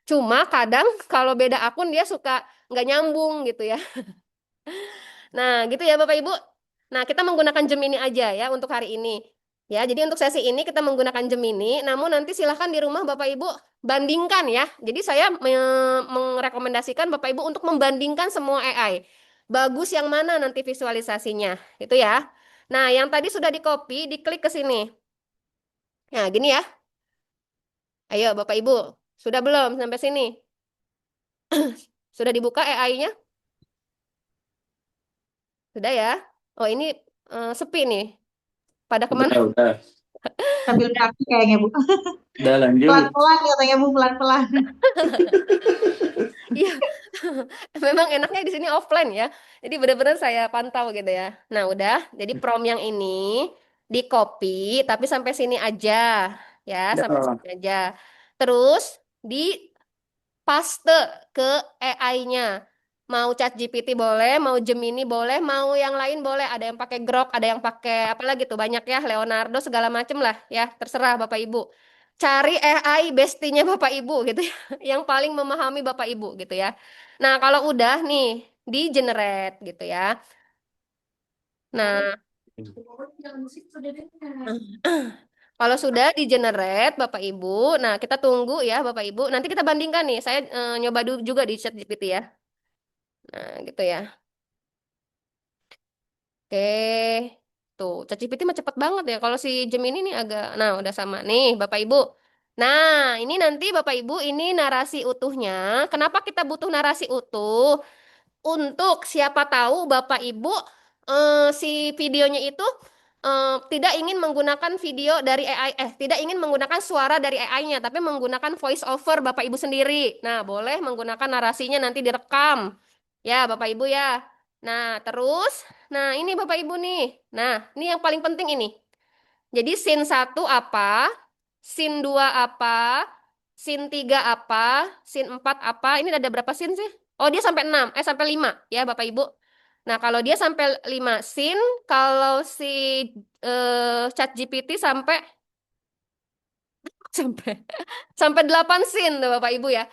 Cuma kadang kalau beda akun dia suka nggak nyambung gitu ya. Nah, gitu ya Bapak Ibu. Nah, kita menggunakan Gemini aja ya untuk hari ini. Ya, jadi untuk sesi ini kita menggunakan Gemini, namun nanti silahkan di rumah Bapak Ibu bandingkan ya. Jadi saya merekomendasikan Bapak Ibu untuk membandingkan semua AI. Bagus yang mana nanti visualisasinya, itu ya. Nah, yang tadi sudah di-copy, diklik ke sini. Nah, gini ya. Ayo Bapak Ibu, sudah belum sampai sini? Sudah dibuka AI-nya? Sudah ya? Oh, ini sepi nih. Pada kemana? Udah. Sambil praktik kayaknya Bu. Udah lanjut. Pelan-pelan katanya Bu, pelan-pelan. Iya, memang enaknya di sini offline ya. Jadi benar-benar saya pantau gitu ya. Nah, udah. Jadi prompt yang ini di copy, tapi sampai sini aja ya, sampai Ya. sini aja. Terus di paste ke AI-nya. Mau ChatGPT boleh, mau Gemini boleh, mau yang lain boleh. Ada yang pakai Grok, ada yang pakai apa lagi tuh banyak ya, Leonardo segala macem lah ya. Terserah Bapak Ibu. Cari AI bestinya Bapak Ibu gitu ya, yang paling memahami Bapak Ibu gitu ya. Nah, kalau udah nih di generate gitu ya. Nah, kalau sudah di generate Bapak Ibu, nah kita tunggu ya Bapak Ibu. Nanti kita bandingkan nih. Saya nyoba dulu juga di ChatGPT ya. Nah, gitu ya. Oke. Tuh, ChatGPT mah cepet banget ya. Kalau si Gemini ini agak, nah udah sama nih Bapak Ibu. Nah, ini nanti Bapak Ibu ini narasi utuhnya. Kenapa kita butuh narasi utuh? Untuk siapa tahu Bapak Ibu si videonya itu tidak ingin menggunakan video dari AI, tidak ingin menggunakan suara dari AI-nya, tapi menggunakan voice over Bapak Ibu sendiri. Nah, boleh menggunakan narasinya nanti direkam. Ya, Bapak Ibu ya. Nah, terus, nah ini Bapak Ibu nih. Nah, ini yang paling penting ini. Jadi scene 1 apa, scene 2 apa, scene 3 apa, scene 4 apa. Ini ada berapa scene sih? Oh, dia sampai 6, sampai 5 ya Bapak Ibu. Nah, kalau dia sampai 5 scene, kalau si ChatGPT sampai sampai sampai 8 scene tuh Bapak Ibu ya.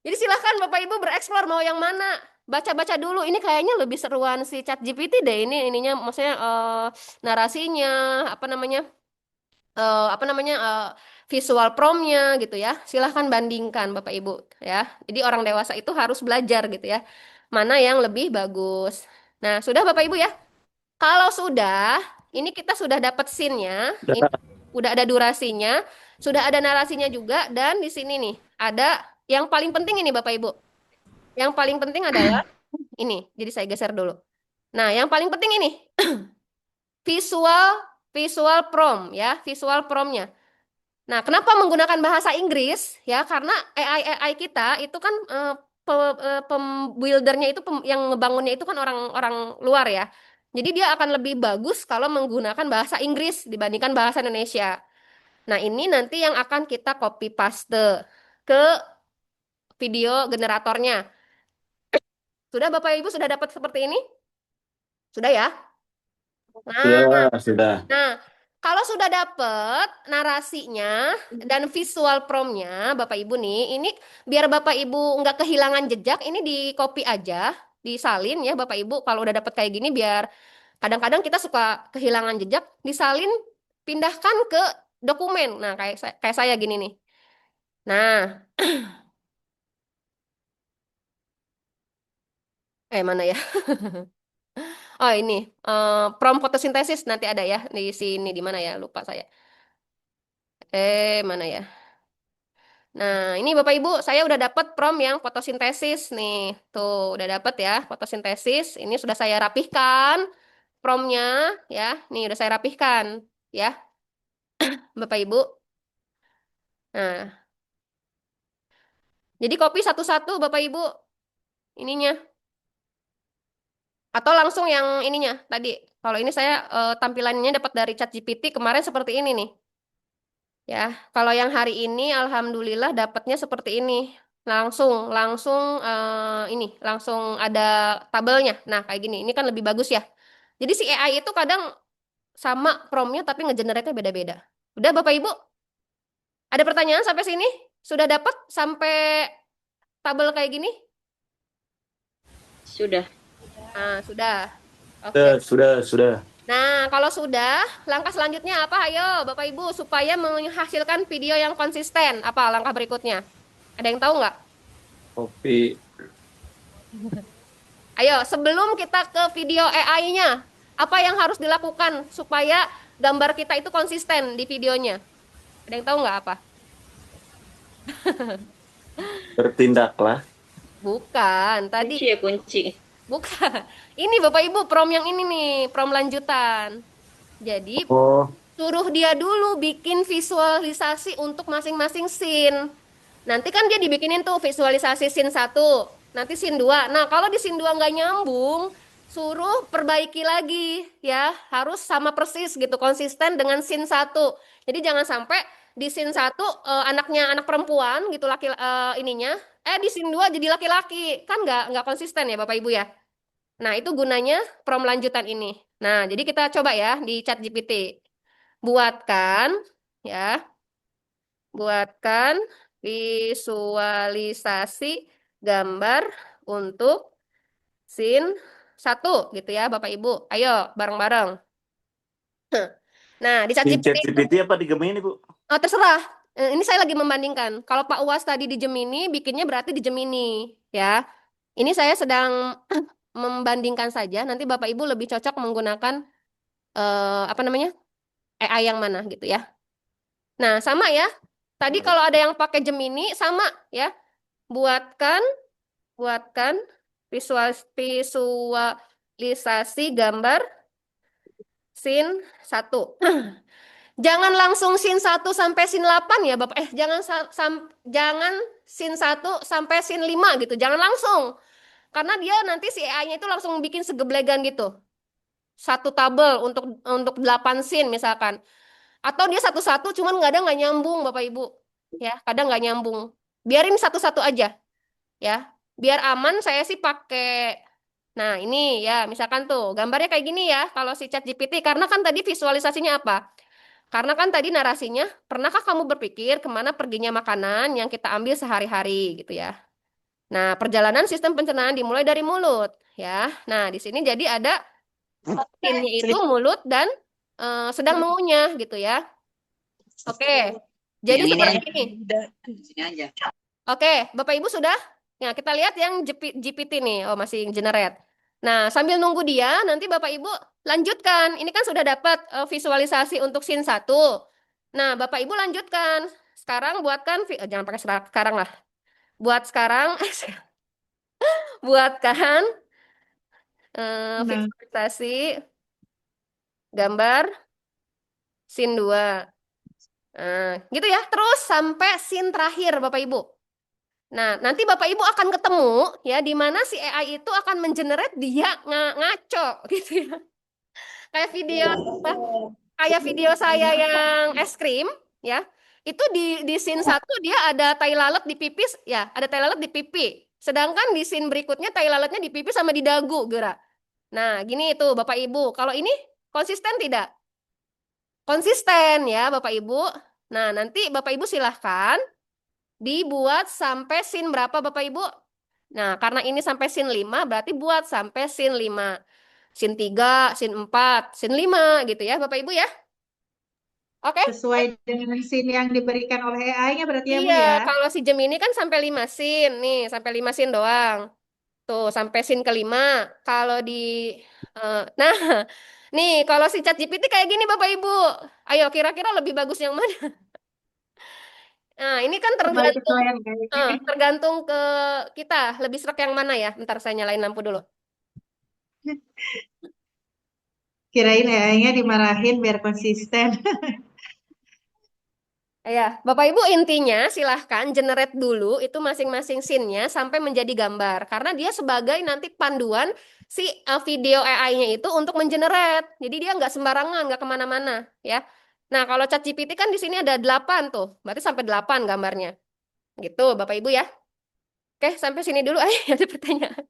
Jadi silahkan Bapak Ibu bereksplor mau yang mana. Baca-baca dulu. Ini kayaknya lebih seruan si ChatGPT deh. Ininya maksudnya narasinya, apa namanya? Visual promnya gitu ya. Silahkan bandingkan Bapak Ibu ya. Jadi orang dewasa itu harus belajar gitu ya. Mana yang lebih bagus. Nah, sudah Bapak Ibu ya. Kalau sudah, ini kita sudah dapat scene-nya, ini udah ada durasinya, sudah ada narasinya juga, dan di sini nih ada yang paling penting ini Bapak Ibu. Yang paling penting adalah ini. Jadi saya geser dulu. Nah, yang paling penting ini visual visual prom ya, visual promnya. Nah, kenapa menggunakan bahasa Inggris? Ya, karena AI kita itu kan pembuildernya itu yang ngebangunnya itu kan orang-orang luar ya. Jadi dia akan lebih bagus kalau menggunakan bahasa Inggris dibandingkan bahasa Indonesia. Nah, ini nanti yang akan kita copy paste ke video generatornya. Sudah Bapak Ibu sudah dapat seperti ini? Sudah ya? Nah, Sudah. Nah, kalau sudah dapet narasinya dan visual promnya, Bapak Ibu nih, ini biar Bapak Ibu nggak kehilangan jejak, ini di copy aja, disalin ya Bapak Ibu. Kalau udah dapet kayak gini, biar kadang-kadang kita suka kehilangan jejak, disalin, pindahkan ke dokumen. Nah, kayak saya gini nih. Nah, mana ya? Oh ini, prom fotosintesis nanti ada ya di sini di mana ya? Lupa saya. Mana ya? Nah, ini Bapak Ibu, saya udah dapat prom yang fotosintesis nih. Tuh, udah dapat ya fotosintesis. Ini sudah saya rapihkan promnya ya. Nih udah saya rapihkan ya, Bapak Ibu. Nah, jadi copy satu-satu Bapak Ibu ininya. Atau langsung yang ininya tadi. Kalau ini saya tampilannya dapat dari ChatGPT kemarin seperti ini nih. Ya, kalau yang hari ini alhamdulillah dapatnya seperti ini. Langsung ada tabelnya. Nah, kayak gini. Ini kan lebih bagus ya. Jadi si AI itu kadang sama promnya tapi ngegenerate-nya beda-beda. Udah Bapak Ibu? Ada pertanyaan sampai sini? Sudah dapat sampai tabel kayak gini? Sudah. Nah, sudah. Oke. Sudah. Nah, kalau sudah, langkah selanjutnya apa? Ayo, Bapak Ibu, supaya menghasilkan video yang konsisten. Apa langkah berikutnya? Ada yang tahu nggak? Kopi. Ayo, sebelum kita ke video AI-nya, apa yang harus dilakukan supaya gambar kita itu konsisten di videonya? Ada yang tahu nggak apa? Bertindaklah. Bukan, tadi Kunci ya kunci. bukan. Ini Bapak Ibu, prom yang ini nih, prom lanjutan. Jadi, Oh, suruh dia dulu bikin visualisasi untuk masing-masing scene. Nanti kan dia dibikinin tuh visualisasi scene 1, nanti scene 2. Nah, kalau di scene 2 nggak nyambung, suruh perbaiki lagi ya. Harus sama persis gitu, konsisten dengan scene 1. Jadi jangan sampai di scene 1 anaknya anak perempuan gitu ininya, di scene 2 jadi laki-laki. Kan nggak konsisten ya Bapak Ibu ya. Nah, itu gunanya prom lanjutan ini. Nah, jadi kita coba ya di ChatGPT. Buatkan ya, buatkan visualisasi gambar untuk scene 1 gitu ya Bapak Ibu. Ayo bareng-bareng. Nah, di di ChatGPT ChatGPT apa di Gemini, Bu? terserah. Ini saya lagi membandingkan. Kalau Pak UAS tadi di Gemini, bikinnya berarti di Gemini ya. Ini saya sedang membandingkan saja. Nanti Bapak Ibu lebih cocok menggunakan apa namanya? AI yang mana gitu ya. Nah, sama ya. Tadi kalau ada yang pakai Gemini sama ya. Buatkan visualisasi gambar scene 1. Jangan langsung scene 1 sampai scene 8 ya, Bapak. Jangan scene 1 sampai scene 5 gitu. Jangan langsung. Karena dia nanti si AI-nya itu langsung bikin segeblegan gitu. Satu tabel untuk 8 scene misalkan. Atau dia satu-satu cuman nggak nyambung Bapak Ibu. Ya, kadang nggak nyambung. Biarin satu-satu aja ya. Biar aman saya sih pakai. Nah, ini ya, misalkan tuh gambarnya kayak gini ya kalau si ChatGPT, karena kan tadi visualisasinya apa? Karena kan tadi narasinya, pernahkah kamu berpikir kemana perginya makanan yang kita ambil sehari-hari gitu ya. Nah, perjalanan sistem pencernaan dimulai dari mulut ya. Nah, di sini jadi ada scene-nya itu mulut dan sedang mengunyah gitu ya. Oke. Jadi Yang ini seperti aja. ini. Sini aja. Oke, Bapak Ibu sudah? Nah, kita lihat yang GPT nih. Oh, masih generate. Nah, sambil nunggu dia, nanti Bapak Ibu lanjutkan. Ini kan sudah dapat visualisasi untuk scene 1. Nah, Bapak Ibu lanjutkan. Sekarang buatkan, jangan pakai sekarang lah. Buat sekarang, buatkan Nah, visualisasi gambar scene 2. Nah, gitu ya. Terus sampai scene terakhir, Bapak Ibu. Nah, nanti Bapak Ibu akan ketemu ya di mana si AI itu akan mengenerate dia ngaco gitu ya. Kayak video apa? Kayak video saya yang es krim ya. Itu di scene 1 dia ada tai lalat di pipis ya, ada tai lalat di pipi. Sedangkan di scene berikutnya tai lalatnya di pipi sama di dagu, Gera. Nah, gini itu Bapak Ibu. Kalau ini konsisten tidak? Konsisten ya Bapak Ibu. Nah, nanti Bapak Ibu silahkan dibuat sampai scene berapa Bapak Ibu? Nah, karena ini sampai scene 5, berarti buat sampai scene 5. Scene 3, scene 4, scene 5 gitu ya Bapak Ibu ya. Oke? sesuai dengan scene yang diberikan oleh AI-nya berarti ya Bu Iya, ya. kalau si Gemini kan sampai 5 scene. Nih, sampai 5 scene doang. Tuh, sampai scene kelima. Kalau nah, nih kalau si ChatGPT kayak gini Bapak Ibu. Ayo, kira-kira lebih bagus yang mana? Nah, ini kan Kembali ke tergantung saya nih. tergantung ke kita. Lebih serak yang mana ya? Bentar saya nyalain lampu dulu. Kirain AI-nya dimarahin biar konsisten. Ya, Bapak Ibu intinya silahkan generate dulu itu masing-masing scene-nya sampai menjadi gambar. Karena dia sebagai nanti panduan si video AI-nya itu untuk mengenerate. Jadi dia nggak sembarangan, nggak kemana-mana ya. Nah, kalau ChatGPT kan di sini ada 8 tuh. Berarti sampai 8 gambarnya. Gitu, Bapak Ibu ya. Oke, sampai sini dulu. Ada pertanyaan.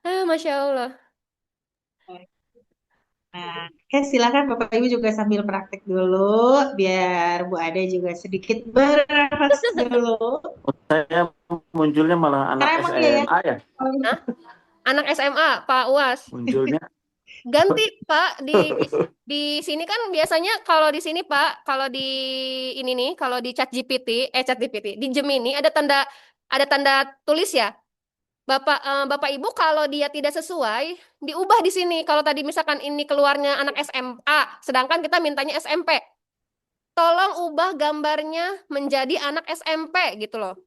Masya Allah. Nah, oke, silakan Bapak Ibu juga sambil praktek dulu, biar Bu Ade juga sedikit bernafas dulu. Saya munculnya malah anak Karena emang iya ya. SMA ya. Hah? Anak SMA, Pak UAS. Munculnya. Ganti Pak di sini kan biasanya kalau di sini Pak, kalau di ini nih, kalau di ChatGPT, di Gemini ada tanda tulis ya. Bapak Ibu kalau dia tidak sesuai, diubah di sini. Kalau tadi misalkan ini keluarnya anak SMA, sedangkan kita mintanya SMP. Tolong ubah gambarnya menjadi anak SMP gitu loh.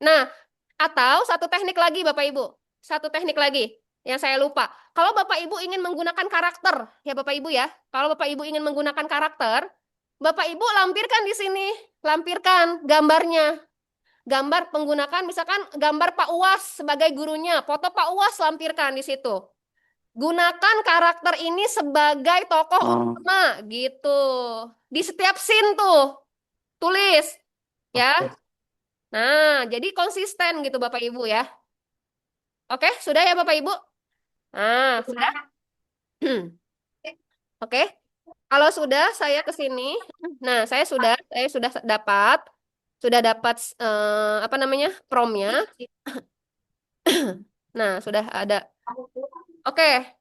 Nah, atau satu teknik lagi Bapak Ibu. Satu teknik lagi yang saya lupa. Kalau Bapak Ibu ingin menggunakan karakter, ya Bapak Ibu ya. Kalau Bapak Ibu ingin menggunakan karakter, Bapak Ibu lampirkan di sini. Lampirkan gambarnya. Gambar penggunakan misalkan gambar Pak UAS sebagai gurunya. Foto Pak UAS lampirkan di situ. Gunakan karakter ini sebagai tokoh utama gitu. Di setiap scene tuh tulis ya. Nah, jadi konsisten gitu Bapak Ibu ya. Oke, sudah ya Bapak Ibu? Nah, sudah? Oke. Kalau sudah saya ke sini. Nah, saya sudah dapat apa namanya? Promnya. Nah, sudah ada. Oke.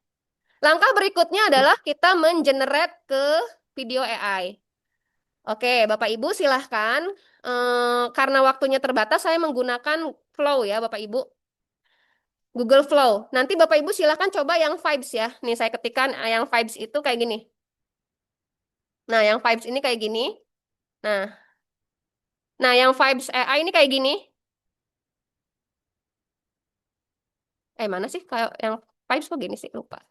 Langkah berikutnya adalah kita mengenerate ke video AI. Oke, Bapak Ibu silahkan. Karena waktunya terbatas, saya menggunakan Flow ya, Bapak Ibu. Google Flow. Nanti Bapak Ibu silahkan coba yang Vibes ya. Nih saya ketikkan yang Vibes itu kayak gini. Nah, yang Vibes ini kayak gini. Nah, yang Vibes AI ini kayak gini. Mana sih kayak yang Vibes kok gini sih? Lupa.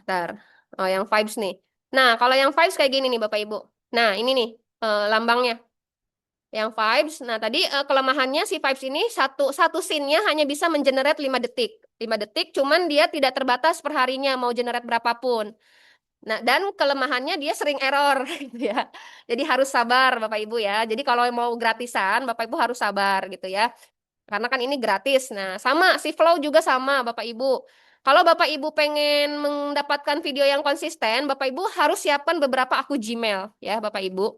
Ntar. Oh, yang Vibes nih. Nah, kalau yang Vibes kayak gini nih Bapak Ibu. Nah, ini nih lambangnya. Yang Vibes. Nah, tadi kelemahannya si Vibes ini satu scene-nya hanya bisa mengenerate 5 detik. 5 detik, cuman dia tidak terbatas per harinya mau generate berapapun. Nah, dan kelemahannya dia sering error gitu ya. Jadi harus sabar Bapak Ibu ya. Jadi kalau mau gratisan, Bapak Ibu harus sabar gitu ya. Karena kan ini gratis. Nah, sama si Flow juga sama Bapak Ibu. Kalau Bapak Ibu pengen mendapatkan video yang konsisten, Bapak Ibu harus siapkan beberapa akun Gmail ya Bapak Ibu.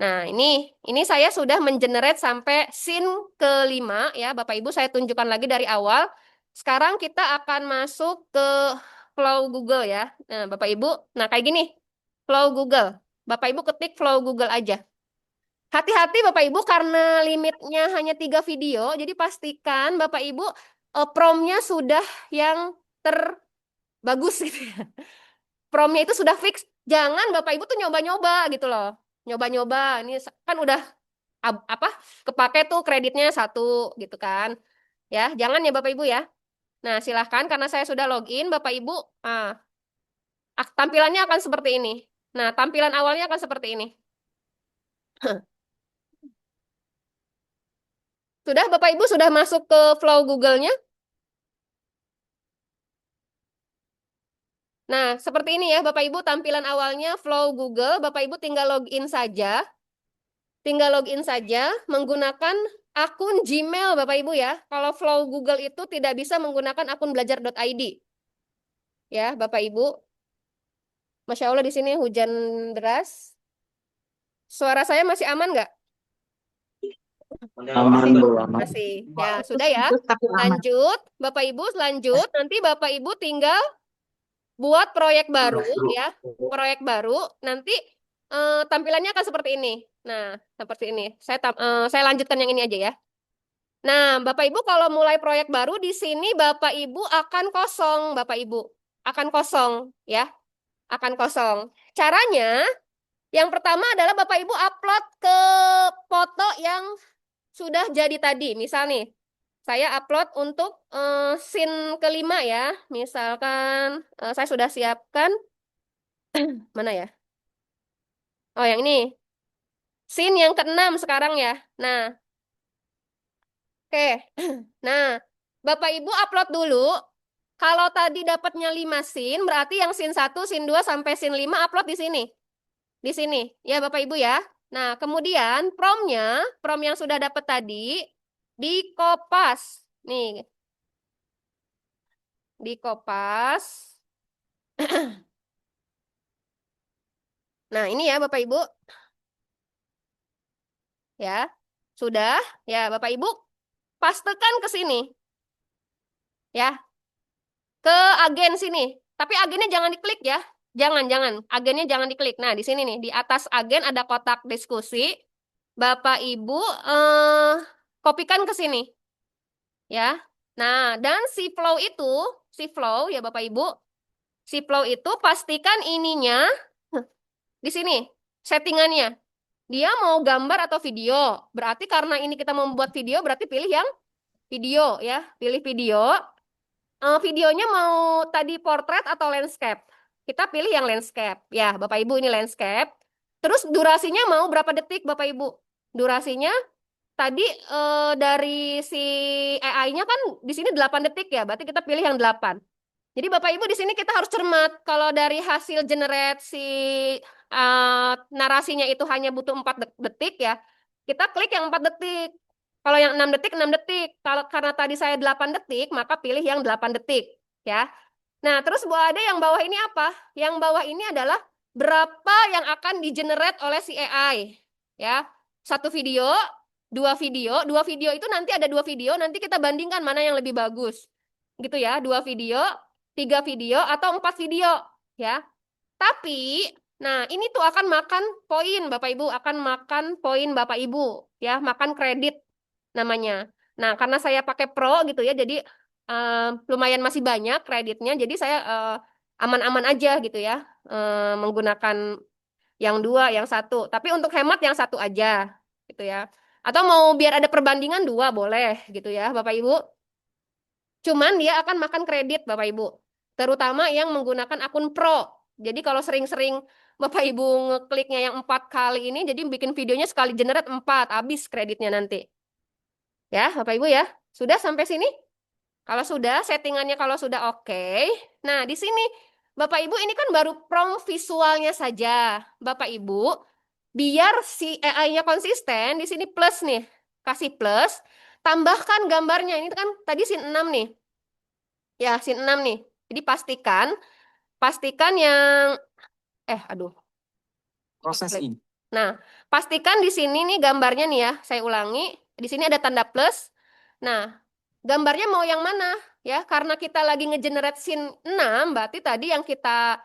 Nah, ini saya sudah mengenerate sampai scene kelima ya Bapak Ibu. Saya tunjukkan lagi dari awal. Sekarang kita akan masuk ke Flow Google ya. Nah, Bapak Ibu, nah kayak gini. Flow Google. Bapak Ibu ketik Flow Google aja. Hati-hati Bapak Ibu karena limitnya hanya 3 video, jadi pastikan Bapak Ibu promnya sudah yang terbagus gitu ya. Promnya itu sudah fix. Jangan Bapak Ibu tuh nyoba-nyoba gitu loh. Nyoba-nyoba. Ini kan udah apa? Kepake tuh kreditnya 1 gitu kan. Ya, jangan ya Bapak Ibu ya. Nah, silahkan karena saya sudah login, Bapak Ibu, tampilannya akan seperti ini. Nah, tampilan awalnya akan seperti ini. Sudah, Bapak Ibu sudah masuk ke Flow Google-nya? Nah, seperti ini ya Bapak Ibu tampilan awalnya Flow Google. Bapak Ibu tinggal login saja. Tinggal login saja menggunakan akun Gmail Bapak Ibu ya. Kalau Flow Google itu tidak bisa menggunakan akun belajar.id. Ya, Bapak Ibu. Masya Allah di sini hujan deras. Suara saya masih aman nggak? Aman, Bu, aman. Masih. Ya, sudah ya. Tapi aman. Lanjut, Bapak Ibu, lanjut. Nanti Bapak Ibu tinggal buat proyek baru ya. Proyek baru nanti tampilannya akan seperti ini. Nah, seperti ini. Saya lanjutkan yang ini aja ya. Nah, Bapak Ibu kalau mulai proyek baru di sini Bapak Ibu akan kosong, Bapak Ibu. Akan kosong ya. Akan kosong. Caranya yang pertama adalah Bapak Ibu upload ke foto yang sudah jadi tadi. Misal nih, saya upload untuk scene kelima ya. Misalkan saya sudah siapkan. Mana ya? Oh, yang ini. Scene yang ke-6 sekarang ya. Nah, oke. Nah, Bapak Ibu upload dulu Kalau tadi dapatnya 5 scene, berarti yang scene 1, scene 2 sampai scene 5 upload di sini. Di sini, ya Bapak Ibu ya. Nah, kemudian prom yang sudah dapat tadi dikopas. Nih, dikopas. Nah, ini ya Bapak Ibu. Ya. Sudah? Ya, Bapak Ibu pastekan ke sini. Ya, ke agen sini. Tapi agennya jangan diklik ya. Jangan. Agennya jangan diklik. Nah, di sini nih, di atas agen ada kotak diskusi. Bapak Ibu kopikan ke sini. Ya. Nah, dan si flow ya Bapak Ibu, si flow itu pastikan ininya di sini settingannya. Dia mau gambar atau video. Berarti karena ini kita membuat video, berarti pilih yang video ya. Pilih video. Videonya mau tadi portrait atau landscape. Kita pilih yang landscape. Ya, Bapak Ibu ini landscape. Terus durasinya mau berapa detik Bapak Ibu? Durasinya tadi dari si AI-nya kan di sini 8 detik ya. Berarti kita pilih yang 8. Jadi Bapak Ibu di sini kita harus cermat. Kalau dari hasil generate si narasinya itu hanya butuh 4 detik ya. Kita klik yang 4 detik. Kalau yang 6 detik, 6 detik. Kalau karena tadi saya 8 detik, maka pilih yang 8 detik ya. Nah, terus ada yang bawah ini apa? Yang bawah ini adalah berapa yang akan di-generate oleh si AI ya. 1 video, 2 video, 2 video itu nanti ada 2 video, nanti kita bandingkan mana yang lebih bagus. Gitu ya, 2 video, 3 video atau 4 video ya. Tapi nah, ini tuh akan makan poin Bapak Ibu, akan makan poin Bapak Ibu ya, makan kredit namanya. Nah, karena saya pakai Pro gitu ya, jadi lumayan masih banyak kreditnya, jadi saya aman-aman aja gitu ya, menggunakan yang 2, yang 1. Tapi untuk hemat yang 1 aja gitu ya. Atau mau biar ada perbandingan 2 boleh gitu ya, Bapak Ibu. Cuman dia akan makan kredit Bapak Ibu, terutama yang menggunakan akun Pro. Jadi kalau sering-sering Bapak Ibu ngekliknya yang 4 kali ini, jadi bikin videonya sekali generate 4, habis kreditnya nanti. Ya, Bapak Ibu ya. Sudah sampai sini? Kalau sudah, settingannya kalau sudah oke. Nah, di sini Bapak Ibu ini kan baru prompt visualnya saja. Bapak Ibu, biar si AI-nya konsisten, di sini plus nih. Kasih plus, tambahkan gambarnya. Ini kan tadi scene 6 nih. Ya, scene 6 nih. Jadi pastikan yang aduh. Proses ini. Nah, pastikan di sini nih gambarnya nih ya, saya ulangi. Di sini ada tanda plus. Nah, gambarnya mau yang mana? Ya, karena kita lagi ngegenerate scene 6, berarti tadi yang kita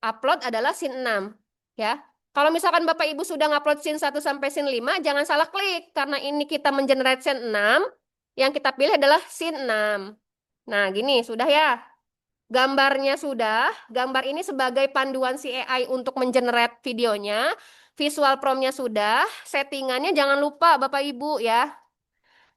upload adalah scene 6. Ya. Kalau misalkan Bapak Ibu sudah ngupload scene 1 sampai scene 5, jangan salah klik. Karena ini kita mengenerate scene 6, yang kita pilih adalah scene 6. Nah, gini, sudah ya. Gambarnya sudah, gambar ini sebagai panduan si AI untuk mengenerate videonya, visual prompt-nya sudah, settingannya jangan lupa Bapak Ibu ya.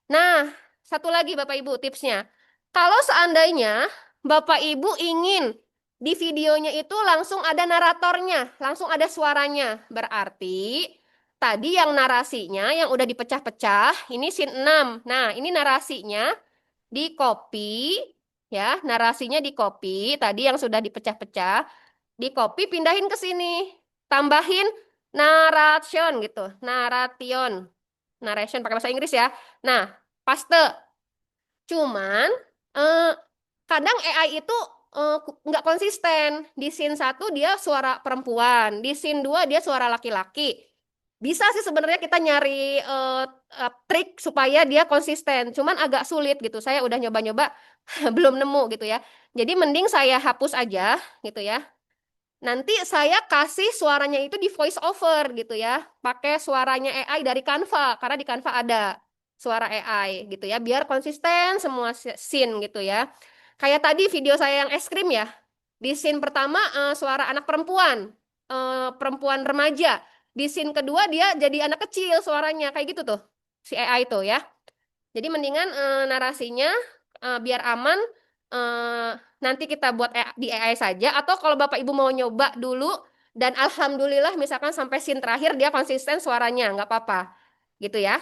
Nah, satu lagi Bapak Ibu tipsnya. Kalau seandainya Bapak Ibu ingin di videonya itu langsung ada naratornya, langsung ada suaranya, berarti tadi yang narasinya yang udah dipecah-pecah, ini scene 6. Nah, ini narasinya di copy. Ya, narasinya di copy, tadi yang sudah dipecah-pecah, di copy pindahin ke sini. Tambahin narration gitu, narration pakai bahasa Inggris ya. Nah, paste. Cuman kadang AI itu nggak konsisten. Di scene 1 dia suara perempuan, di scene 2 dia suara laki-laki. Bisa sih sebenarnya kita nyari trik supaya dia konsisten, cuman agak sulit gitu. Saya udah nyoba-nyoba belum nemu gitu ya. Jadi mending saya hapus aja gitu ya. Nanti saya kasih suaranya itu di voice over gitu ya. Pakai suaranya AI dari Canva, karena di Canva ada suara AI gitu ya. Biar konsisten semua scene gitu ya. Kayak tadi video saya yang es krim ya. Di scene pertama suara anak perempuan, perempuan remaja. Di scene kedua dia jadi anak kecil suaranya, kayak gitu tuh si AI itu ya. Jadi mendingan narasinya biar aman, nanti kita buat di AI saja. Atau kalau Bapak Ibu mau nyoba dulu dan alhamdulillah misalkan sampai scene terakhir dia konsisten suaranya, nggak apa-apa gitu ya.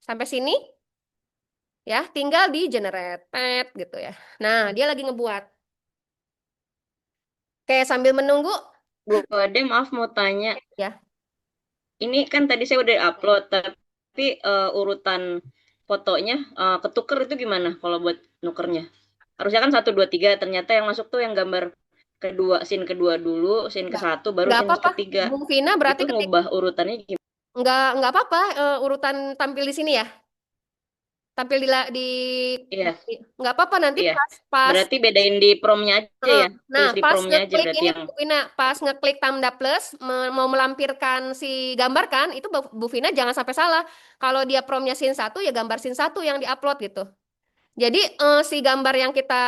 Sampai sini ya, tinggal di generate gitu ya. Nah, dia lagi ngebuat. Oke, sambil menunggu Bu Ade, maaf mau tanya. ya. Ini kan tadi saya udah upload, tapi urutan fotonya ketuker itu gimana kalau buat nukernya? Harusnya kan 1, 2, 3, ternyata yang masuk tuh yang gambar kedua, scene kedua dulu, scene Nggak, ke-1, baru nggak scene apa-apa. ketiga. Bu Vina berarti Itu ngubah urutannya gimana? nggak apa-apa urutan tampil di sini ya. Tampil di Iya, nggak apa-apa nanti iya. pas Berarti bedain di promnya aja ya. nah Tulis di pas promnya aja ngeklik berarti ini yang Bu Vina pas ngeklik tanda plus mau melampirkan si gambar kan itu Bu Vina jangan sampai salah. Kalau dia promnya scene 1 ya gambar scene 1 yang diupload gitu. Jadi si gambar yang kita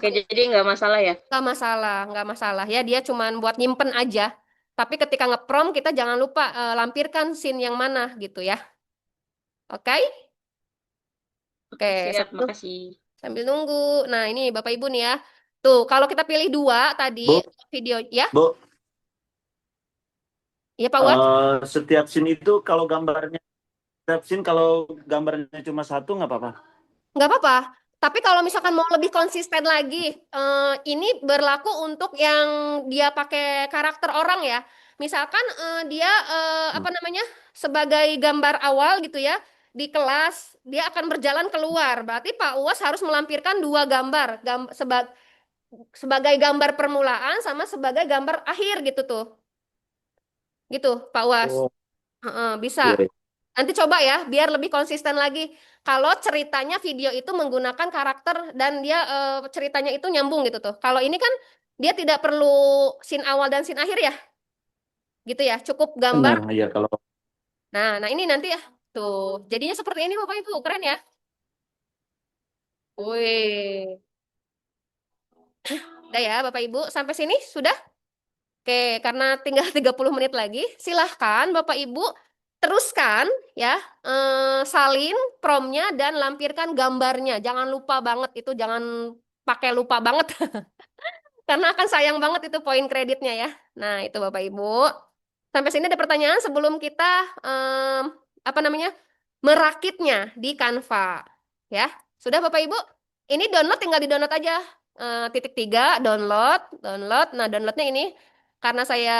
Oke, jadi nggak masalah ya. nggak masalah ya dia cuman buat nyimpen aja. Tapi ketika ngeprom kita jangan lupa lampirkan scene yang mana gitu ya. Oke? Oke, Siap, makasih. sambil nunggu. Nah, ini Bapak Ibu nih ya. Tuh, kalau kita pilih 2 tadi Bu, video ya. Bu, Ya Pak Wat. setiap scene itu setiap scene kalau gambarnya cuma satu nggak apa-apa. Nggak apa-apa. Tapi kalau misalkan mau lebih konsisten lagi, ini berlaku untuk yang dia pakai karakter orang ya. Misalkan dia apa namanya sebagai gambar awal gitu ya di kelas, dia akan berjalan keluar. Berarti Pak Uwas harus melampirkan 2 gambar, sebagai gambar permulaan sama sebagai gambar akhir gitu tuh. Gitu, Pak Uwas. Oh, Bisa. iya. Nanti coba ya, biar lebih konsisten lagi. Kalau ceritanya video itu menggunakan karakter dan dia ceritanya itu nyambung gitu tuh. Kalau ini kan dia tidak perlu scene awal dan scene akhir ya, gitu ya. Cukup gambar. Benar, ya kalau Nah ini nanti ya, tuh. Jadinya seperti ini Bapak Ibu, keren ya. Wih, udah ya Bapak Ibu, sampai sini sudah? Oke, karena tinggal 30 menit lagi, silahkan Bapak Ibu teruskan ya, salin promnya dan lampirkan gambarnya. Jangan lupa banget itu, jangan pakai lupa banget, karena akan sayang banget itu poin kreditnya ya. Nah, itu Bapak Ibu. Sampai sini ada pertanyaan sebelum kita apa namanya merakitnya di Canva ya. Sudah Bapak Ibu? Ini download tinggal di download aja. Titik 3 download, download. Nah, downloadnya ini karena saya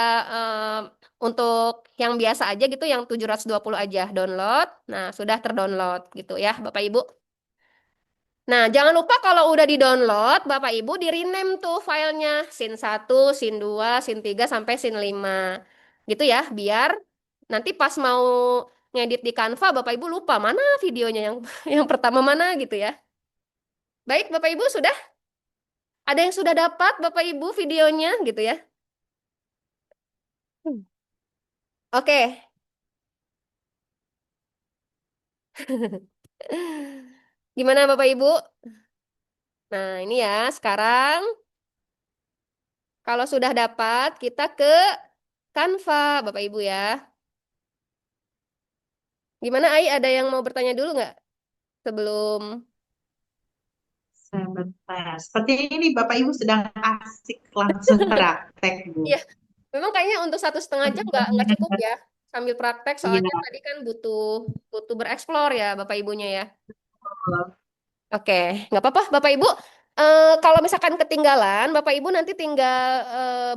untuk yang biasa aja gitu yang 720 aja download. Nah, sudah terdownload gitu ya Bapak Ibu. Nah, jangan lupa kalau udah di-download, Bapak Ibu di-rename tuh filenya. Scene 1, scene 2, scene 3, sampai scene 5. Gitu ya, biar nanti pas mau ngedit di Canva, Bapak Ibu lupa mana videonya yang yang pertama mana gitu ya. Baik, Bapak Ibu sudah? Ada yang sudah dapat Bapak Ibu videonya gitu ya? Oke. Gimana Bapak Ibu? Nah, ini ya, sekarang kalau sudah dapat, kita ke Canva, Bapak Ibu ya. Gimana, Ai? Ada yang mau bertanya dulu nggak? Sebelum... Sebentar. Seperti ini Bapak Ibu sedang asik langsung praktek, Bu. Iya, memang kayaknya untuk 1,5 jam nggak cukup ya. Sambil praktek, Iya. soalnya tadi kan butuh bereksplor ya, Bapak Ibunya ya. Oke, nggak apa-apa, Bapak Ibu. Kalau misalkan ketinggalan, Bapak Ibu nanti tinggal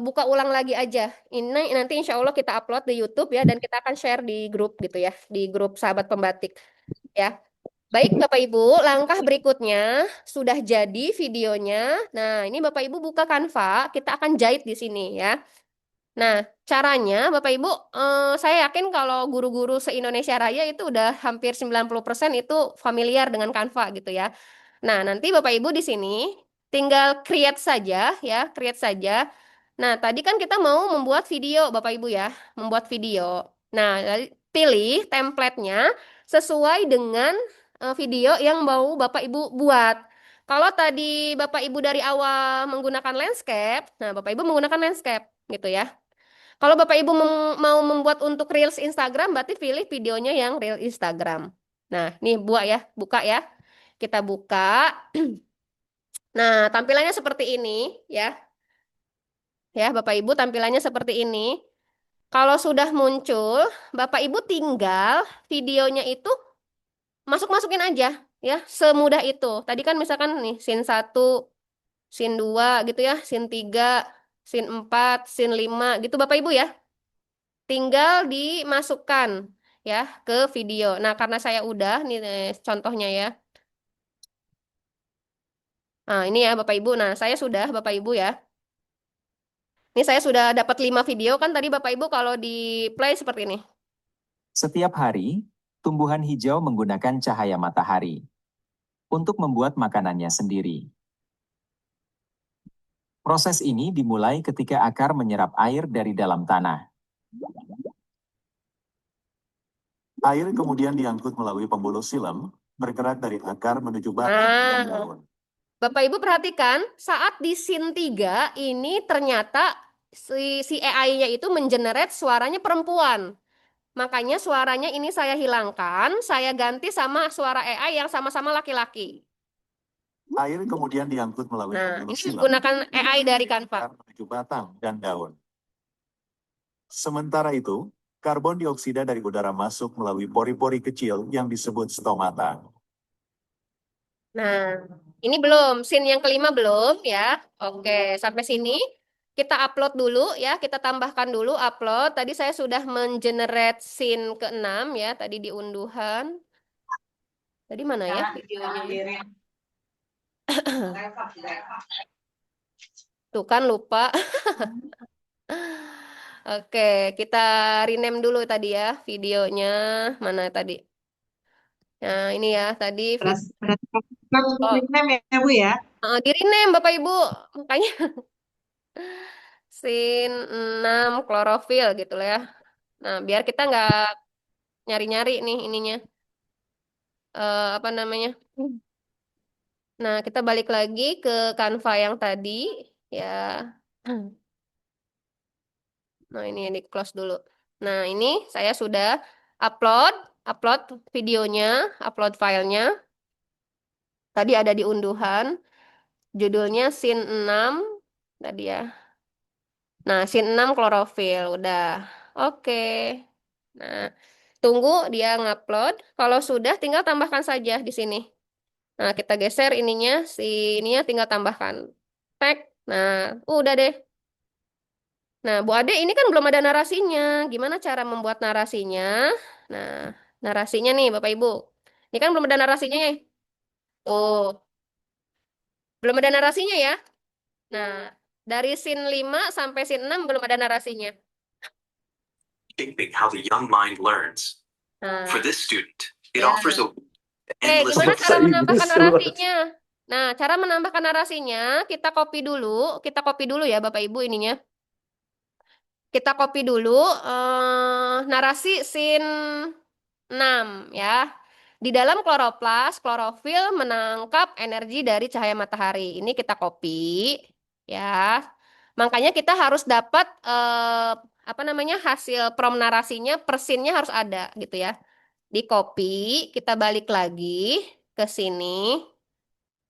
buka ulang lagi aja. Ini nanti insya Allah kita upload di YouTube ya, dan kita akan share di grup gitu ya, di grup Sahabat Pembatik ya. Baik, Bapak Ibu, langkah berikutnya sudah jadi videonya. Nah, ini Bapak Ibu buka Canva, kita akan jahit di sini ya. Nah, caranya Bapak Ibu, saya yakin kalau guru-guru se-Indonesia Raya itu udah hampir 90% itu familiar dengan Canva gitu ya. Nah, nanti Bapak Ibu di sini tinggal create saja ya, create saja. Nah, tadi kan kita mau membuat video Bapak Ibu ya, membuat video. Nah, pilih template-nya sesuai dengan video yang mau Bapak Ibu buat. Kalau tadi Bapak Ibu dari awal menggunakan landscape, nah Bapak Ibu menggunakan landscape gitu ya. Kalau Bapak Ibu mau membuat untuk Reels Instagram, berarti pilih videonya yang Reel Instagram. Nah, nih buat ya, buka ya. Kita buka. Nah, tampilannya seperti ini ya. Ya, Bapak Ibu tampilannya seperti ini. Kalau sudah muncul, Bapak Ibu tinggal videonya itu masuk-masukin aja ya, semudah itu. Tadi kan misalkan nih scene 1, scene 2 gitu ya, scene 3. Scene 4, scene 5 gitu Bapak Ibu ya. Tinggal dimasukkan ya ke video. Nah, karena saya udah nih contohnya ya. Nah, ini ya Bapak Ibu. Nah, saya sudah Bapak Ibu ya. Ini saya sudah dapat 5 video kan tadi Bapak Ibu kalau di play seperti ini. Setiap hari, tumbuhan hijau menggunakan cahaya matahari untuk membuat makanannya sendiri. Proses ini dimulai ketika akar menyerap air dari dalam tanah. Air kemudian diangkut melalui pembuluh silem, bergerak dari akar menuju batang dan Nah, daun. Bapak Ibu perhatikan saat di scene 3 ini ternyata si AI-nya itu mengenerate suaranya perempuan. Makanya suaranya ini saya hilangkan, saya ganti sama suara AI yang sama-sama laki-laki. Air kemudian diangkut melalui Nah, pembuluh ini silem, menggunakan AI dari Canva. akar menuju batang dan daun. Sementara itu, karbon dioksida dari udara masuk melalui pori-pori kecil yang disebut stomata. Nah, ini belum, scene yang kelima belum ya. Oke, sampai sini kita upload dulu ya, kita tambahkan dulu upload. Tadi saya sudah mengenerate scene ke-6 ya, tadi di unduhan. Tadi mana ya videonya? Tuh kan lupa. Oke, kita rename dulu tadi ya videonya. Mana tadi? Nah, ini ya tadi Berarti harus oh, rename ya Bu ya. di rename Bapak Ibu. Makanya scene 6 klorofil gitu lah ya. Nah, biar kita nggak nyari-nyari nih ininya. Apa namanya? Nah, kita balik lagi ke Canva yang tadi ya. Nah, ini yang di close dulu. Nah, ini saya sudah upload, upload videonya, upload filenya. Tadi ada di unduhan. Judulnya scene 6 tadi ya. Nah, scene 6 klorofil udah. Oke. Nah, tunggu dia ngupload. Kalau sudah tinggal tambahkan saja di sini. Nah, kita geser ininya, ininya tinggal tambahkan tag. Nah, udah deh. Nah, Bu Ade ini kan belum ada narasinya. Gimana cara membuat narasinya? Nah, narasinya nih Bapak Ibu. Ini kan belum ada narasinya ya. Oh, belum ada narasinya ya. Nah, dari scene 5 sampai scene 6 belum ada narasinya. How the young mind learns. Nah, For this student, it ya. offers a Gimana Bahasa cara menambahkan Inggris luar. narasinya? Nah, cara menambahkan narasinya, kita copy dulu ya Bapak Ibu ininya. Kita copy dulu narasi scene 6 ya. Di dalam kloroplas, klorofil menangkap energi dari cahaya matahari. Ini kita copy ya. Makanya kita harus dapat apa namanya hasil prom narasinya, persinnya harus ada gitu ya. Di copy, kita balik lagi ke sini.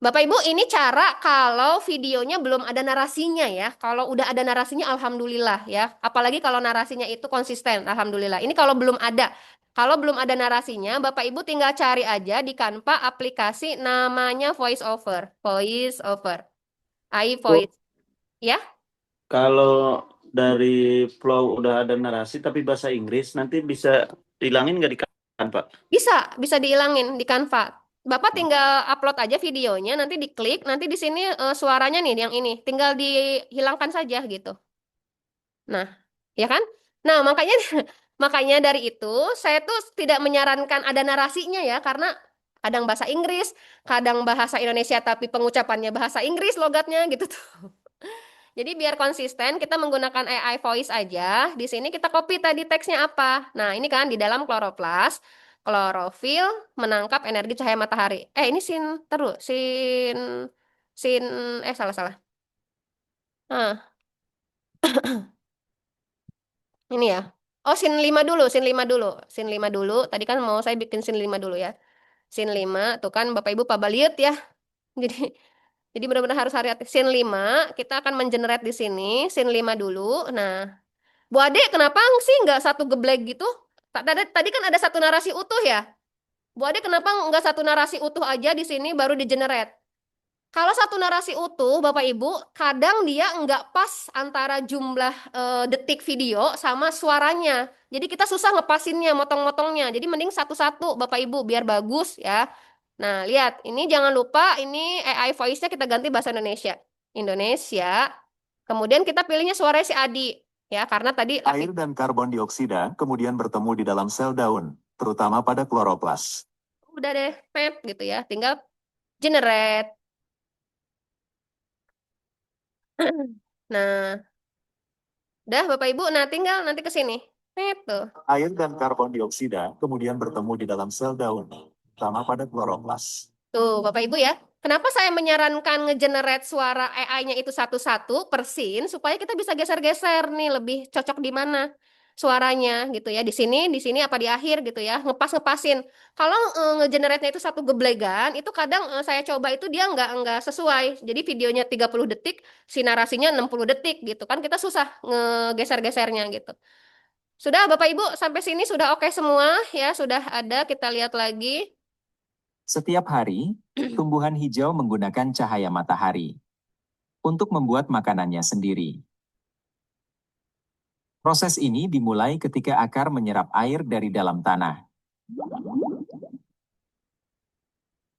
Bapak Ibu, ini cara kalau videonya belum ada narasinya ya. Kalau udah ada narasinya, alhamdulillah ya. Apalagi kalau narasinya itu konsisten, alhamdulillah. Ini kalau belum ada. Kalau belum ada narasinya, Bapak Ibu tinggal cari aja di Canva aplikasi namanya Voice Over. Voice Over. Bu, iVoice. Ya, kalau dari flow udah ada narasi tapi bahasa Inggris, nanti bisa hilangin nggak di Canva? bisa dihilangin di Canva. Bapak tinggal upload aja videonya, nanti diklik, nanti di sini suaranya nih yang ini, tinggal dihilangkan saja gitu. Nah, ya kan? Nah, makanya makanya dari itu saya tuh tidak menyarankan ada narasinya ya, karena kadang bahasa Inggris, kadang bahasa Indonesia tapi pengucapannya bahasa Inggris logatnya gitu tuh. Jadi biar konsisten kita menggunakan AI voice aja. Di sini kita copy tadi teksnya apa. Nah, ini kan di dalam kloroplas, klorofil menangkap energi cahaya matahari. Ini sin terus, sin salah. Nah, ini ya. Oh, scene 5 dulu, scene 5 dulu. Scene 5 dulu. Tadi kan mau saya bikin scene 5 dulu ya. Scene 5, tuh kan Bapak Ibu pabaliut ya. Jadi benar-benar harus hati-hati. Scene 5, kita akan mengenerate di sini. Scene 5 dulu. Nah, Bu Ade kenapa sih nggak satu geblek gitu? Tadi kan ada satu narasi utuh ya. Bu Ade kenapa nggak satu narasi utuh aja di sini baru di-generate? Kalau satu narasi utuh, Bapak Ibu, kadang dia nggak pas antara jumlah detik video sama suaranya. Jadi kita susah ngepasinnya, motong-motongnya. Jadi mending satu-satu, Bapak Ibu, biar bagus ya. Nah, lihat, ini jangan lupa, ini AI voice-nya kita ganti bahasa Indonesia. Indonesia. Kemudian kita pilihnya suaranya si Adi. Ya, karena tadi Air dan karbon dioksida kemudian bertemu di dalam sel daun, terutama pada kloroplas. udah deh, pet gitu ya. Tinggal generate. Nah, udah Bapak Ibu, nah tinggal nanti ke sini. Tuh. Air dan karbon dioksida kemudian bertemu di dalam sel daun, terutama pada kloroplas. Tuh, Bapak Ibu ya. Kenapa saya menyarankan ngegenerate suara AI-nya itu satu-satu per scene supaya kita bisa geser-geser nih lebih cocok di mana suaranya gitu ya. Di sini apa di akhir gitu ya. Ngepas-ngepasin. Kalau ngegenerate-nya itu satu geblegan, itu kadang saya coba itu dia nggak sesuai. Jadi videonya 30 detik, si narasinya 60 detik gitu kan kita susah ngegeser-gesernya gitu. Sudah Bapak Ibu sampai sini sudah oke semua ya, sudah ada kita lihat lagi. Setiap hari, tumbuhan hijau menggunakan cahaya matahari untuk membuat makanannya sendiri. Proses ini dimulai ketika akar menyerap air dari dalam tanah.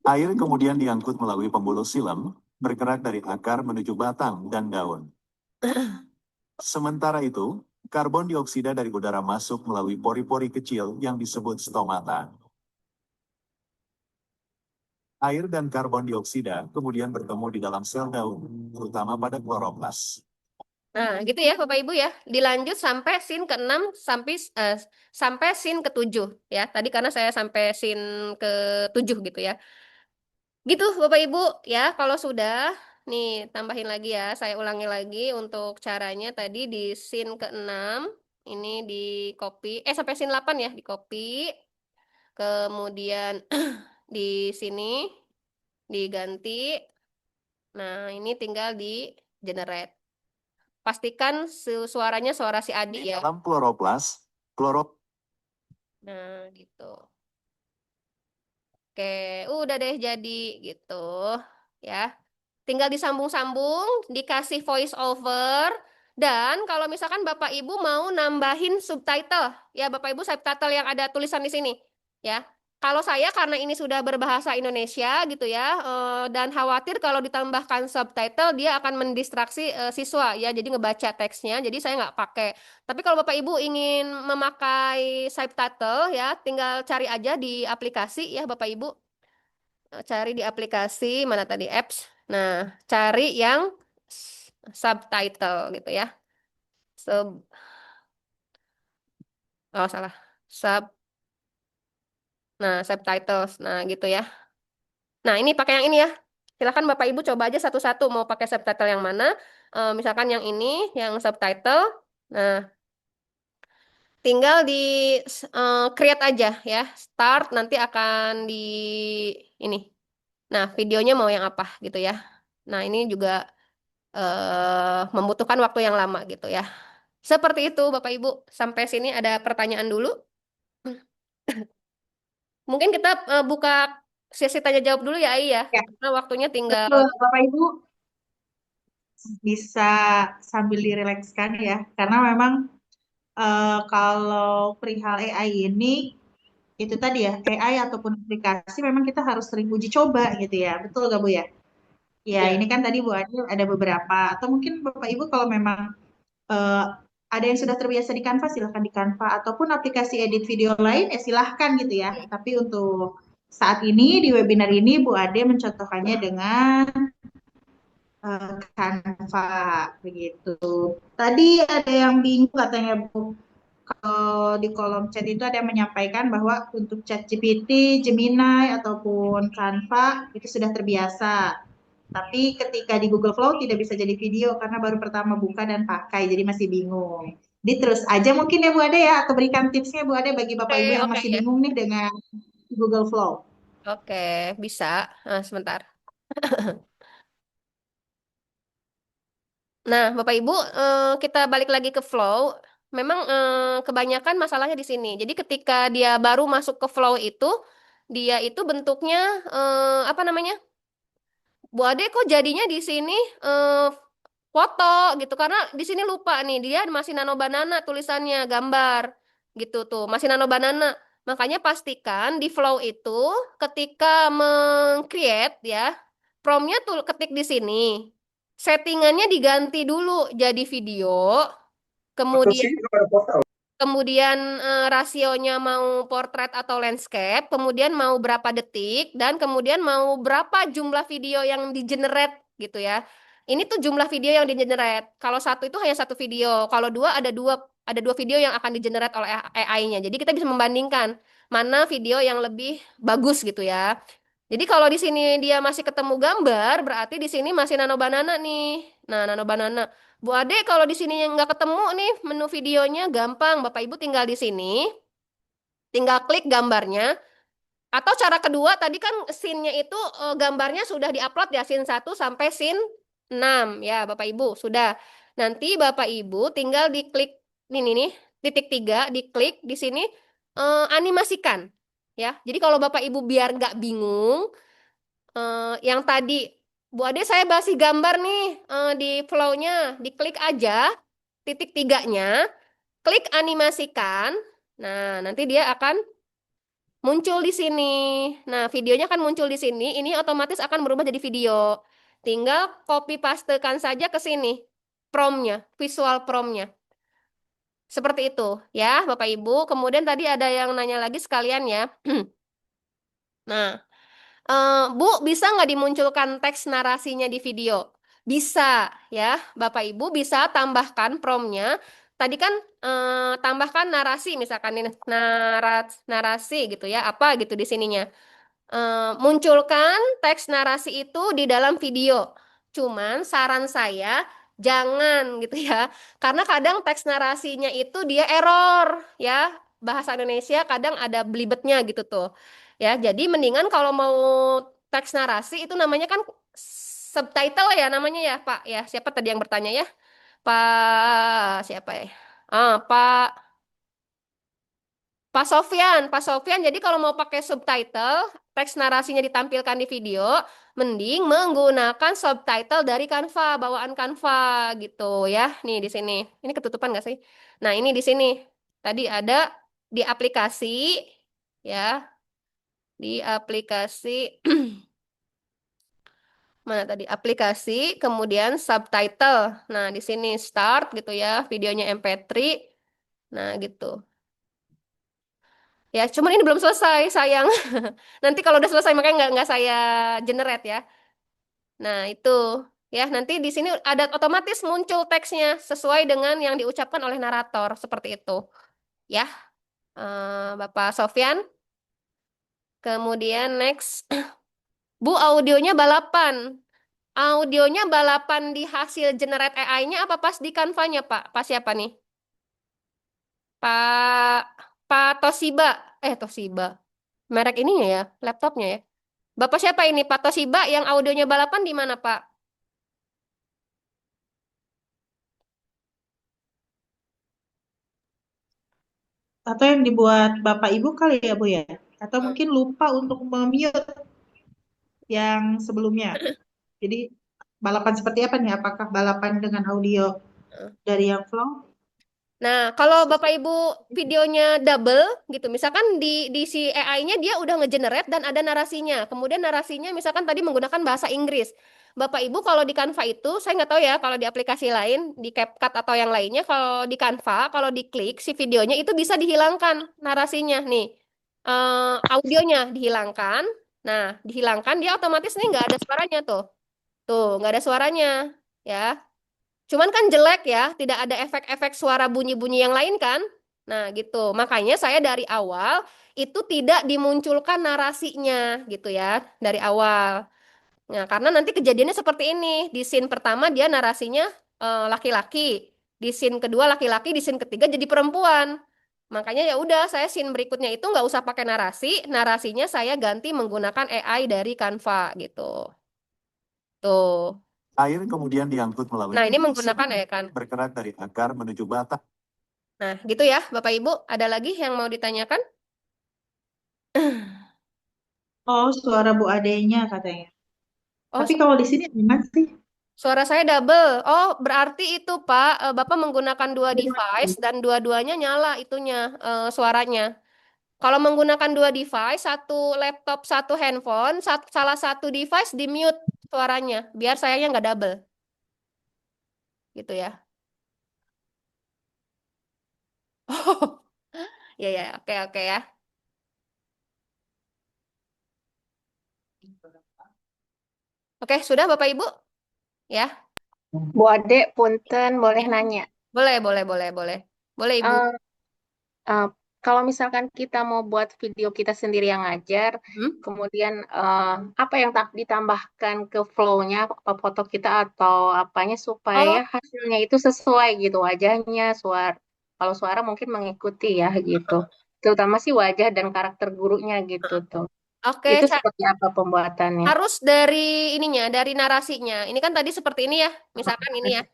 Air kemudian diangkut melalui pembuluh silem, bergerak dari akar menuju batang dan daun. Sementara itu, karbon dioksida dari udara masuk melalui pori-pori kecil yang disebut stomata. Air dan karbon dioksida kemudian bertemu di dalam sel daun, terutama pada kloroplas. Nah, gitu ya Bapak Ibu ya. Dilanjut sampai scene ke-6 sampai scene ke-7 ya. Tadi karena saya sampai scene ke-7 gitu ya. Gitu Bapak Ibu ya. Kalau sudah nih tambahin lagi ya. Saya ulangi lagi untuk caranya tadi di scene ke-6 ini di copy sampai scene 8 ya, di copy. Kemudian di sini diganti. Nah, ini tinggal di generate. Pastikan suaranya suara si Adi ya. Dalam kloroplas, Nah, gitu. Oke, udah deh jadi gitu ya. Tinggal disambung-sambung, dikasih voice over. Dan kalau misalkan Bapak Ibu mau nambahin subtitle, ya Bapak Ibu subtitle yang ada tulisan di sini, ya. Kalau saya karena ini sudah berbahasa Indonesia gitu ya, dan khawatir kalau ditambahkan subtitle dia akan mendistraksi siswa ya, jadi ngebaca teksnya, jadi saya nggak pakai. Tapi kalau Bapak Ibu ingin memakai subtitle ya, tinggal cari aja di aplikasi ya Bapak Ibu. Cari di aplikasi mana tadi apps. Nah, cari yang subtitle gitu ya. Oh salah. Nah, subtitles. Nah, gitu ya. Nah, ini pakai yang ini ya. Silakan Bapak Ibu coba aja satu-satu mau pakai subtitle yang mana. Misalkan yang ini, yang subtitle. Nah, tinggal di create aja ya. Start nanti akan di ini. Nah, videonya mau yang apa gitu ya. Nah, ini juga membutuhkan waktu yang lama gitu ya. Seperti itu Bapak Ibu. Sampai sini ada pertanyaan dulu. Mungkin kita buka sesi tanya jawab dulu ya Ai ya. Ya, Karena waktunya tinggal betul, Bapak Ibu bisa sambil direlekskan ya, karena memang kalau perihal AI ini itu tadi ya, AI ataupun aplikasi memang kita harus sering uji coba gitu ya, betul gak Bu ya? Ya, ya. ini kan tadi Bu Adil ada beberapa, atau mungkin Bapak Ibu kalau memang eh, ada yang sudah terbiasa di Canva, silahkan di Canva, ataupun aplikasi edit video lain, silahkan gitu ya. Tapi untuk saat ini, di webinar ini, Bu Ade mencontohkannya dengan Canva, begitu. Tadi ada yang bingung katanya Bu, kalau di kolom chat itu ada yang menyampaikan bahwa untuk ChatGPT, Gemini, ataupun Canva itu sudah terbiasa. Tapi ketika di Google Flow tidak bisa jadi video karena baru pertama buka dan pakai, jadi masih bingung. Jadi terus aja mungkin ya Bu Ade ya, atau berikan tipsnya Bu Ade bagi Bapak Ibu yang Oke masih ya. bingung nih dengan Google Flow. Oke, bisa. Nah, sebentar. Nah, Bapak Ibu, kita balik lagi ke flow. Memang kebanyakan masalahnya di sini. Jadi ketika dia baru masuk ke flow itu, dia itu bentuknya apa namanya? Bu Ade kok jadinya di sini foto gitu karena di sini lupa nih dia masih nano banana tulisannya gambar gitu tuh masih nano banana. Makanya pastikan di flow itu ketika meng-create ya promnya tuh ketik di sini. Settingannya diganti dulu jadi video, kemudian rasionya mau portrait atau landscape, kemudian mau berapa detik, dan kemudian mau berapa jumlah video yang di-generate gitu ya. Ini tuh jumlah video yang di-generate. Kalau satu itu hanya satu video, kalau ada dua video yang akan di-generate oleh AI-nya. Jadi kita bisa membandingkan mana video yang lebih bagus gitu ya. Jadi kalau di sini dia masih ketemu gambar, berarti di sini masih nano banana nih. Nah, nano banana. Bu Ade, kalau di sini yang nggak ketemu nih menu videonya gampang. Bapak Ibu tinggal di sini, tinggal klik gambarnya. Atau cara kedua, tadi kan scene-nya itu gambarnya sudah diupload ya, scene 1 sampai scene 6. Ya, Bapak Ibu, sudah. Nanti Bapak Ibu tinggal diklik ini nih, titik 3, diklik di sini animasikan. Ya, jadi kalau Bapak Ibu biar nggak bingung, yang tadi Bu Ade saya masih gambar nih di flow-nya, diklik aja titik 3-nya, klik animasikan. Nah, nanti dia akan muncul di sini. Nah, videonya akan muncul di sini. Ini otomatis akan berubah jadi video. Tinggal copy pastekan saja ke sini prompt-nya, visual prompt-nya. Seperti itu ya, Bapak Ibu. Kemudian tadi ada yang nanya lagi sekalian ya. Nah, Bu, bisa nggak dimunculkan teks narasinya di video? Bisa, ya. Bapak Ibu bisa tambahkan prompt-nya. Tadi kan tambahkan narasi, misalkan ini narasi gitu ya, apa gitu di sininya. Munculkan teks narasi itu di dalam video. Cuman saran saya jangan gitu ya. Karena kadang teks narasinya itu dia error ya. Bahasa Indonesia kadang ada belibetnya gitu tuh. Ya, jadi mendingan kalau mau teks narasi itu namanya kan subtitle ya namanya ya, Pak. Ya, siapa tadi yang bertanya ya? Pak siapa ya? Pak Sofyan, Pak Sofyan. Jadi kalau mau pakai subtitle, teks narasinya ditampilkan di video, mending menggunakan subtitle dari Canva, bawaan Canva gitu ya. Nih di sini. Ini ketutupan nggak sih? Nah, ini di sini. Tadi ada di aplikasi ya. Di aplikasi mana tadi? Aplikasi, kemudian subtitle. Nah, di sini start gitu ya, videonya MP3. Nah, gitu. Ya, cuman ini belum selesai, sayang. Nanti kalau udah selesai makanya nggak saya generate ya. Nah, itu ya nanti di sini ada otomatis muncul teksnya sesuai dengan yang diucapkan oleh narator seperti itu. Ya, Bapak Sofyan. Kemudian next, Bu audionya balapan. Audionya balapan di hasil generate AI-nya apa pas di Canva-nya, Pak? Pas siapa nih? Pak Pak Toshiba. Toshiba. Merek ininya ya, laptopnya ya. Bapak siapa ini? Pak Toshiba yang audionya balapan di mana, Pak? Atau yang dibuat Bapak Ibu kali ya, Bu ya? Atau mungkin lupa untuk mute yang sebelumnya. Jadi balapan seperti apa nih? Apakah balapan dengan audio dari yang flow? Nah, kalau Bapak Ibu videonya double gitu, misalkan di si AI-nya dia udah ngegenerate dan ada narasinya. Kemudian narasinya misalkan tadi menggunakan bahasa Inggris. Bapak Ibu kalau di Canva itu, saya nggak tahu ya kalau di aplikasi lain, di CapCut atau yang lainnya, kalau di Canva, kalau diklik si videonya itu bisa dihilangkan narasinya nih. Audionya dihilangkan. Nah, dihilangkan dia otomatis nih nggak ada suaranya tuh. Tuh, nggak ada suaranya. Ya. Cuman kan jelek ya, tidak ada efek-efek suara bunyi-bunyi yang lain kan? Nah, gitu. Makanya saya dari awal itu tidak dimunculkan narasinya gitu ya, dari awal. Nah, karena nanti kejadiannya seperti ini. Di scene pertama dia narasinya laki-laki, di scene kedua laki-laki, di scene ketiga jadi perempuan. Makanya ya udah, saya scene berikutnya itu nggak usah pakai narasi, narasinya saya ganti menggunakan AI dari Canva gitu. Tuh. Air kemudian diangkut melalui Nah, ini menggunakan kan. bergerak dari akar menuju batang. Nah, gitu ya, Bapak Ibu. Ada lagi yang mau ditanyakan? Oh, suara Bu Adenya katanya. Oh, Tapi kalau di sini aman sih. suara saya double. Oh, berarti itu Pak, Bapak menggunakan dua device dan dua-duanya nyala itunya suaranya. Kalau menggunakan dua device, satu laptop, satu handphone, salah satu device di mute suaranya, biar sayanya nggak double, gitu ya. Ya ya, oke oke ya. Oke, sudah Bapak Ibu? Ya, Bu Ade, punten boleh nanya. boleh boleh boleh boleh, boleh Ibu. Eh, eh, Kalau misalkan kita mau buat video kita sendiri yang ngajar, kemudian apa yang ditambahkan ke flow-nya, apa foto kita atau apanya supaya Oh, hasilnya itu sesuai gitu wajahnya, suara. Kalau suara mungkin mengikuti ya gitu. Terutama sih wajah dan karakter gurunya gitu tuh. oke, Itu seperti apa pembuatannya? harus dari ininya, dari narasinya. Ini kan tadi seperti ini ya, misalkan ini ya.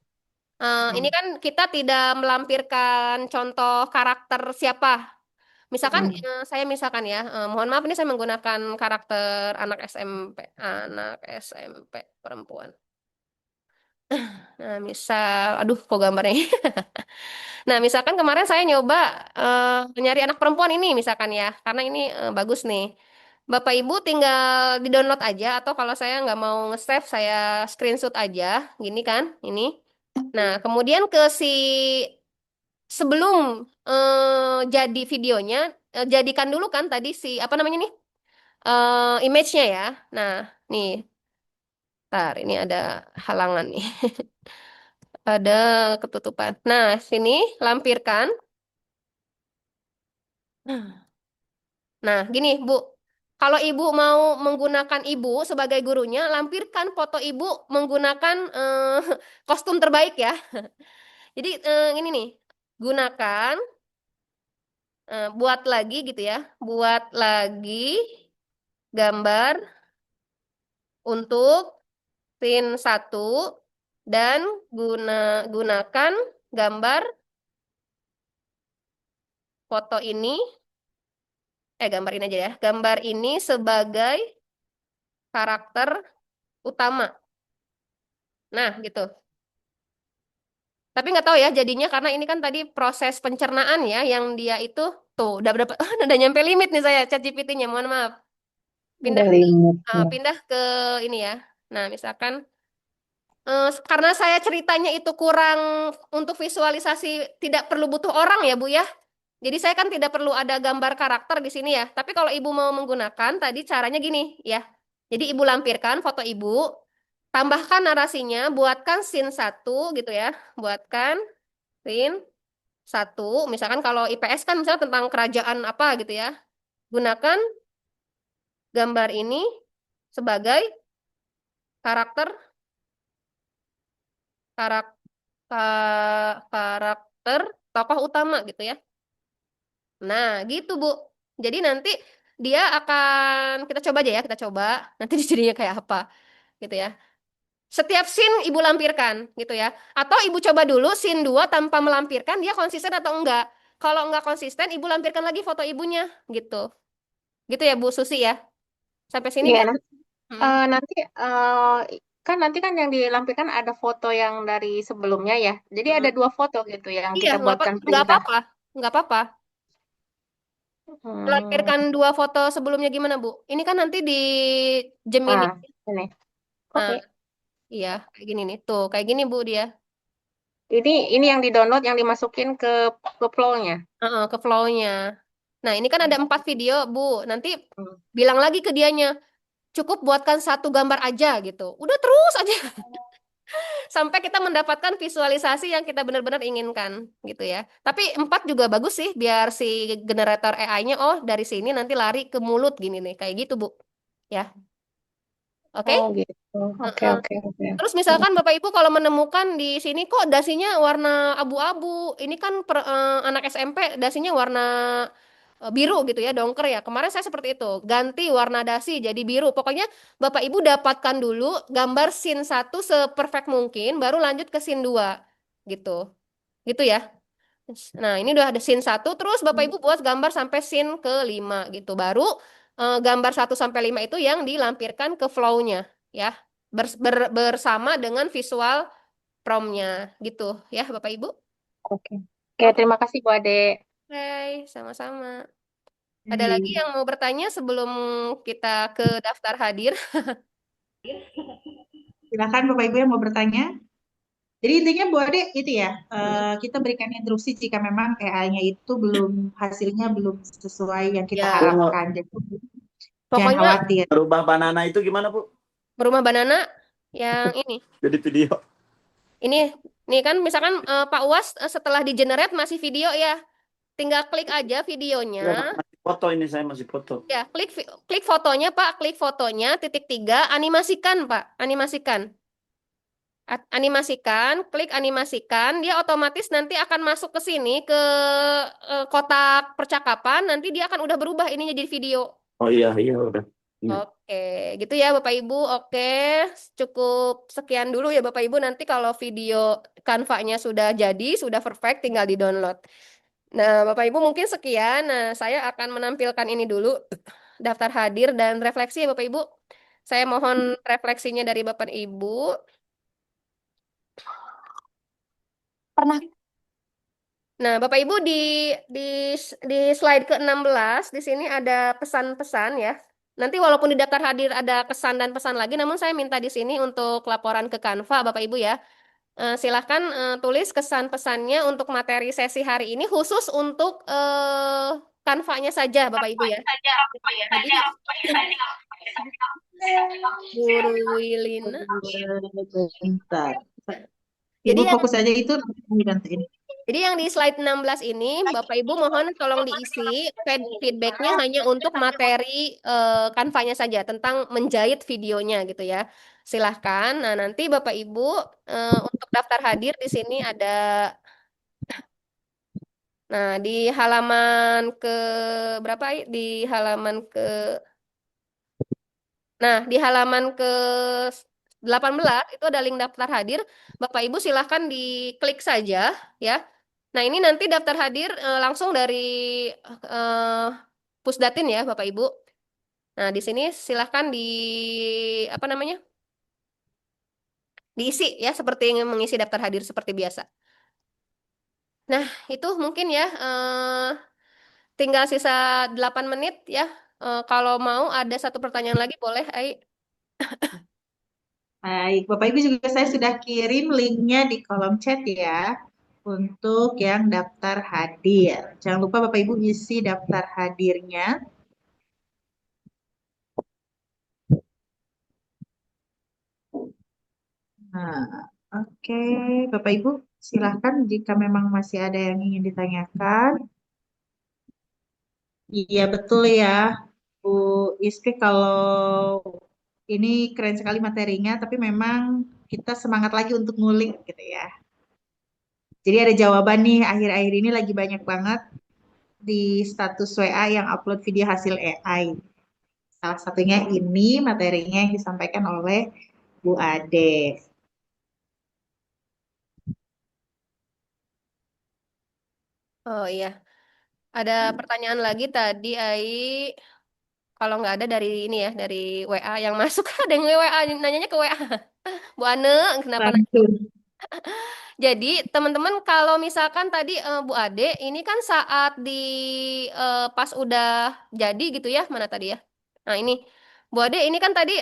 Ini kan kita tidak melampirkan contoh karakter siapa. Misalkan saya misalkan ya, mohon maaf ini saya menggunakan karakter anak SMP perempuan. Nah, misal, aduh kok gambarnya. Nah, misalkan kemarin saya nyoba nyari anak perempuan ini misalkan ya, karena ini bagus nih. Bapak Ibu tinggal di-download aja atau kalau saya nggak mau nge-save, saya screenshot aja, gini kan, ini. Nah, kemudian ke si sebelum jadi videonya, jadikan dulu kan tadi si apa namanya nih image-nya ya. Nah, nih, ntar ini ada halangan nih, ada ketutupan. Nah, sini lampirkan. Nah, gini Bu, kalau Ibu mau menggunakan Ibu sebagai gurunya, lampirkan foto Ibu menggunakan kostum terbaik ya. Jadi ini nih, gunakan, buat lagi gitu ya, buat lagi gambar untuk scene 1 dan gunakan gambar foto ini, gambar ini aja ya, gambar ini sebagai karakter utama. Nah, gitu. Tapi nggak tahu ya jadinya karena ini kan tadi proses pencernaan ya yang dia itu tuh udah berapa udah nyampe limit nih saya ChatGPT-nya, mohon maaf. Pindah Ada limit. pindah ke ini ya. Nah, misalkan karena saya ceritanya itu kurang untuk visualisasi, tidak perlu butuh orang ya Bu ya. Jadi saya kan tidak perlu ada gambar karakter di sini ya. Tapi kalau Ibu mau menggunakan tadi caranya gini ya. Jadi Ibu lampirkan foto Ibu, tambahkan narasinya, buatkan scene 1 gitu ya. Buatkan scene 1, misalkan kalau IPS kan misalnya tentang kerajaan apa gitu ya. Gunakan gambar ini sebagai karakter karak- karakter tokoh utama gitu ya. Nah, gitu Bu. Jadi nanti dia akan kita coba aja ya, kita coba nanti jadinya kayak apa gitu ya. Setiap scene Ibu lampirkan gitu ya. Atau Ibu coba dulu scene 2 tanpa melampirkan dia konsisten atau enggak. Kalau enggak konsisten, Ibu lampirkan lagi foto ibunya gitu. Gitu ya Bu Susi ya. Sampai sini Iya, Bu. nanti kan yang dilampirkan ada foto yang dari sebelumnya ya. Jadi ada dua foto gitu yang Iya, kita buatkan nggak perintah. apa-apa. Nggak apa-apa. Hmm. Lampirkan dua foto sebelumnya gimana, Bu? Ini kan nanti di Gemini. Ini. Nah, Oke. iya, kayak gini nih. Tuh, kayak gini, Bu, dia. Ini yang di-download yang dimasukin ke flow-nya. Ke flow-nya. Nah, ini kan ada 4 video, Bu. Nanti bilang lagi ke dianya, cukup buatkan satu gambar aja gitu. Udah terus aja. Sampai kita mendapatkan visualisasi yang kita benar-benar inginkan gitu ya. Tapi 4 juga bagus sih, biar si generator AI-nya, oh dari sini nanti lari ke mulut gini nih. Kayak gitu, Bu. Ya. Oke? Oh gitu. Oke, Heeh. oke, oke. Terus misalkan Bapak Ibu kalau menemukan di sini kok dasinya warna abu-abu, ini kan anak SMP dasinya warna biru gitu ya, dongker ya. Kemarin saya seperti itu, ganti warna dasi jadi biru. Pokoknya Bapak Ibu dapatkan dulu gambar scene 1 seperfect mungkin, baru lanjut ke scene 2 gitu. Gitu ya. Nah, ini udah ada scene 1, terus Bapak Ibu buat gambar sampai scene ke 5 gitu. Baru gambar 1 sampai 5 itu yang dilampirkan ke flow-nya ya. bersama dengan visual promnya gitu ya Bapak Ibu. Oke. Oke, terima kasih Bu Ade. Oke, sama-sama. Ada lagi yang mau bertanya sebelum kita ke daftar hadir? Silakan Bapak Ibu yang mau bertanya. Jadi intinya Bu Ade itu ya, kita berikan instruksi jika memang AI-nya itu hasilnya belum sesuai yang kita Ya. harapkan. Jadi jangan Pokoknya khawatir. Merubah banana itu gimana, Bu? Berumah Banana yang ini. Jadi video. Ini nih kan misalkan Pak Uwas setelah di-generate masih video ya. Tinggal klik aja videonya. Ya, masih foto ini, saya masih foto. Ya, klik fotonya, Pak. Klik fotonya, _3, animasikan, Pak. Animasikan. Animasikan, klik animasikan, dia otomatis nanti akan masuk ke sini, ke kotak percakapan, nanti dia akan udah berubah ininya jadi video. Oh iya, iya udah. Oke, gitu ya Bapak Ibu. Oke, cukup sekian dulu ya Bapak Ibu. Nanti kalau video Canva-nya sudah jadi, sudah perfect, tinggal di-download. Nah, Bapak Ibu mungkin sekian. Nah, saya akan menampilkan ini dulu, daftar hadir dan refleksi ya Bapak Ibu. Saya mohon refleksinya dari Bapak Ibu. Pernah. Nah, Bapak Ibu di di slide ke-16 di sini ada pesan-pesan ya. Nanti walaupun di daftar hadir ada kesan dan pesan lagi, namun saya minta di sini untuk laporan ke Canva Bapak Ibu ya. Silahkan tulis kesan pesannya untuk materi sesi hari ini khusus untuk Canva-nya saja Bapak Ibu ya. Tadi Guru Wilina. Bentar. Jadi Ibu fokus aja itu nanti. Jadi yang di slide 16 ini, Bapak Ibu mohon tolong diisi feedbacknya hanya untuk materi Canva-nya saja, tentang menjahit videonya gitu ya. Silahkan. Nah, nanti Bapak Ibu untuk daftar hadir di sini ada, nah di halaman ke berapa? Di halaman ke, nah di halaman ke 18 itu ada link daftar hadir. Bapak Ibu silahkan diklik saja ya. Nah, ini nanti daftar hadir langsung dari Pusdatin ya, Bapak Ibu. Nah, di sini silahkan apa namanya? Diisi ya seperti mengisi daftar hadir seperti biasa. Nah, itu mungkin ya tinggal sisa 8 menit ya. Kalau mau ada satu pertanyaan lagi boleh, Ai. Baik, Bapak Ibu juga saya sudah kirim linknya di kolom chat ya untuk yang daftar hadir. Jangan lupa Bapak Ibu isi daftar hadirnya. Nah, oke, Bapak Ibu silahkan jika memang masih ada yang ingin ditanyakan. Iya betul ya, Bu Isti, kalau ini keren sekali materinya, tapi memang kita semangat lagi untuk ngulik gitu ya. Jadi ada jawaban nih, akhir-akhir ini lagi banyak banget di status WA yang upload video hasil AI. Salah satunya ini materinya yang disampaikan oleh Bu Ade. Oh iya. Ada pertanyaan lagi tadi, Ai. Kalau nggak ada dari ini ya, dari WA yang masuk. Ada yang WA, nanyanya ke WA. Bu Ane, kenapa nanya? Jadi teman-teman kalau misalkan tadi Bu Ade, ini kan saat pas udah jadi gitu ya, mana tadi ya? Nah ini, Bu Ade ini kan tadi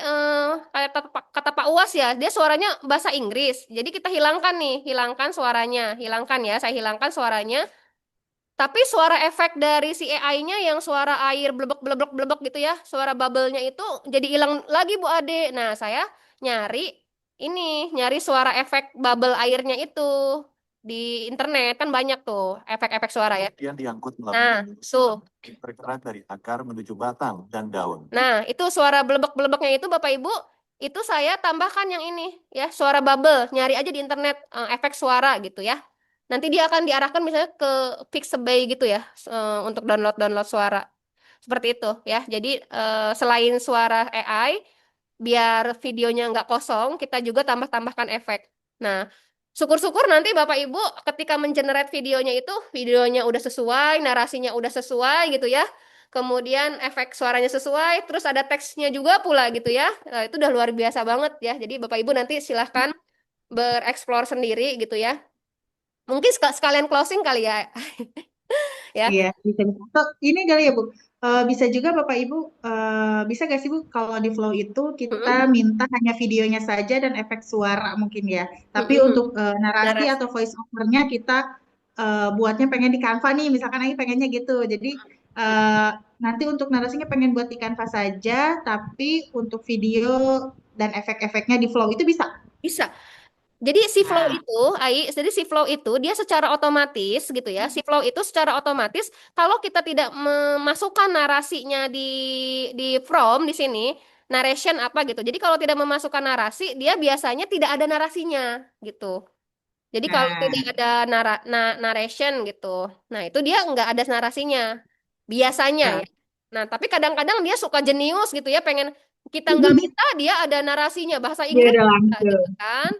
kayak kata Pak Uwas ya, dia suaranya bahasa Inggris. Jadi kita hilangkan nih, hilangkan suaranya, hilangkan ya, saya hilangkan suaranya. Tapi suara efek dari si AI-nya yang suara air blebek-blebek-blebek gitu ya, suara bubble-nya itu jadi hilang lagi Bu Ade. Nah, saya nyari nyari suara efek bubble airnya itu di internet kan banyak tuh efek-efek suara ya. Kemudian diangkut Nah, tuh. bergerak dari akar menuju batang dan daun. Nah, itu suara blebek-blebeknya itu Bapak Ibu, itu saya tambahkan yang ini ya, suara bubble. Nyari aja di internet efek suara gitu ya. Nanti dia akan diarahkan misalnya ke Pixabay gitu ya, untuk download suara. Seperti itu ya. Jadi selain suara AI, biar videonya nggak kosong, kita juga tambahkan efek. Nah, syukur-syukur nanti Bapak Ibu ketika mengenerate videonya itu, videonya udah sesuai, narasinya udah sesuai gitu ya. kemudian efek suaranya sesuai, terus ada teksnya juga pula gitu ya. Itu udah luar biasa banget ya. Jadi Bapak Ibu nanti silahkan bereksplor sendiri gitu ya. Mungkin sekalian closing kali ya. Ya. Iya, bisa. Atau ini kali ya, Bu. Bisa juga Bapak Ibu, bisa nggak sih Bu, kalau di Flow itu kita Mm-mm. minta hanya videonya saja dan efek suara mungkin ya. Tapi Mm-mm. untuk narasi Narasi. atau voice over-nya kita buatnya pengen di Canva nih, misalkan lagi pengennya gitu. Jadi eh, nanti untuk narasinya pengen buat di Canva saja, tapi untuk video dan efek-efeknya di Flow itu bisa. Bisa. Jadi si flow Nah, itu, jadi si flow itu dia secara otomatis gitu ya. Si flow itu secara otomatis kalau kita tidak memasukkan narasinya di from di sini, narration apa gitu. Jadi kalau tidak memasukkan narasi, dia biasanya tidak ada narasinya gitu. Jadi kalau tidak nah, ada narration gitu. Nah, itu dia nggak ada narasinya. Biasanya nah. ya. Nah, tapi kadang-kadang dia suka jenius gitu ya, pengen kita nggak minta dia ada narasinya bahasa Dia Inggris udah bisa, gitu langsung. kan.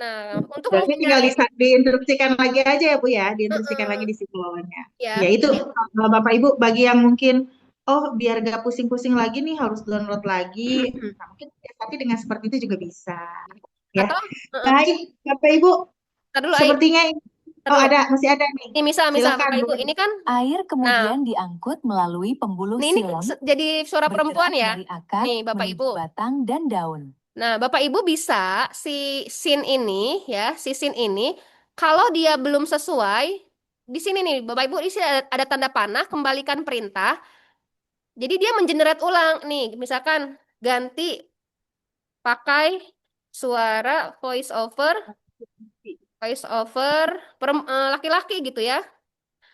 Nah, untuk Berarti tinggal menghindari diinstruksikan lagi aja ya Bu ya, diinstruksikan lagi Heeh, di siklonnya. ya, Ya itu jadi Bapak Ibu bagi yang mungkin oh biar gak pusing-pusing lagi nih harus download lagi. Nah, mungkin tapi dengan seperti itu juga bisa. Ya. atau heeh, Baik, Bapak Ibu, tar dulu Ai, sepertinya tar oh dulu. ada masih ada nih. Ini misal Silakan Bapak Bu. Ibu, ini kan Air nah, kemudian diangkut melalui pembuluh ini silam, jadi suara perempuan bergerak ya. dari akar Nih, Bapak menuju Ibu. batang dan daun. Nah, Bapak Ibu bisa si scene ini ya, si scene ini kalau dia belum sesuai di sini nih, Bapak Ibu di sini ada tanda panah kembalikan perintah. Jadi dia mengenerate ulang nih, misalkan ganti pakai suara voice over laki-laki gitu ya.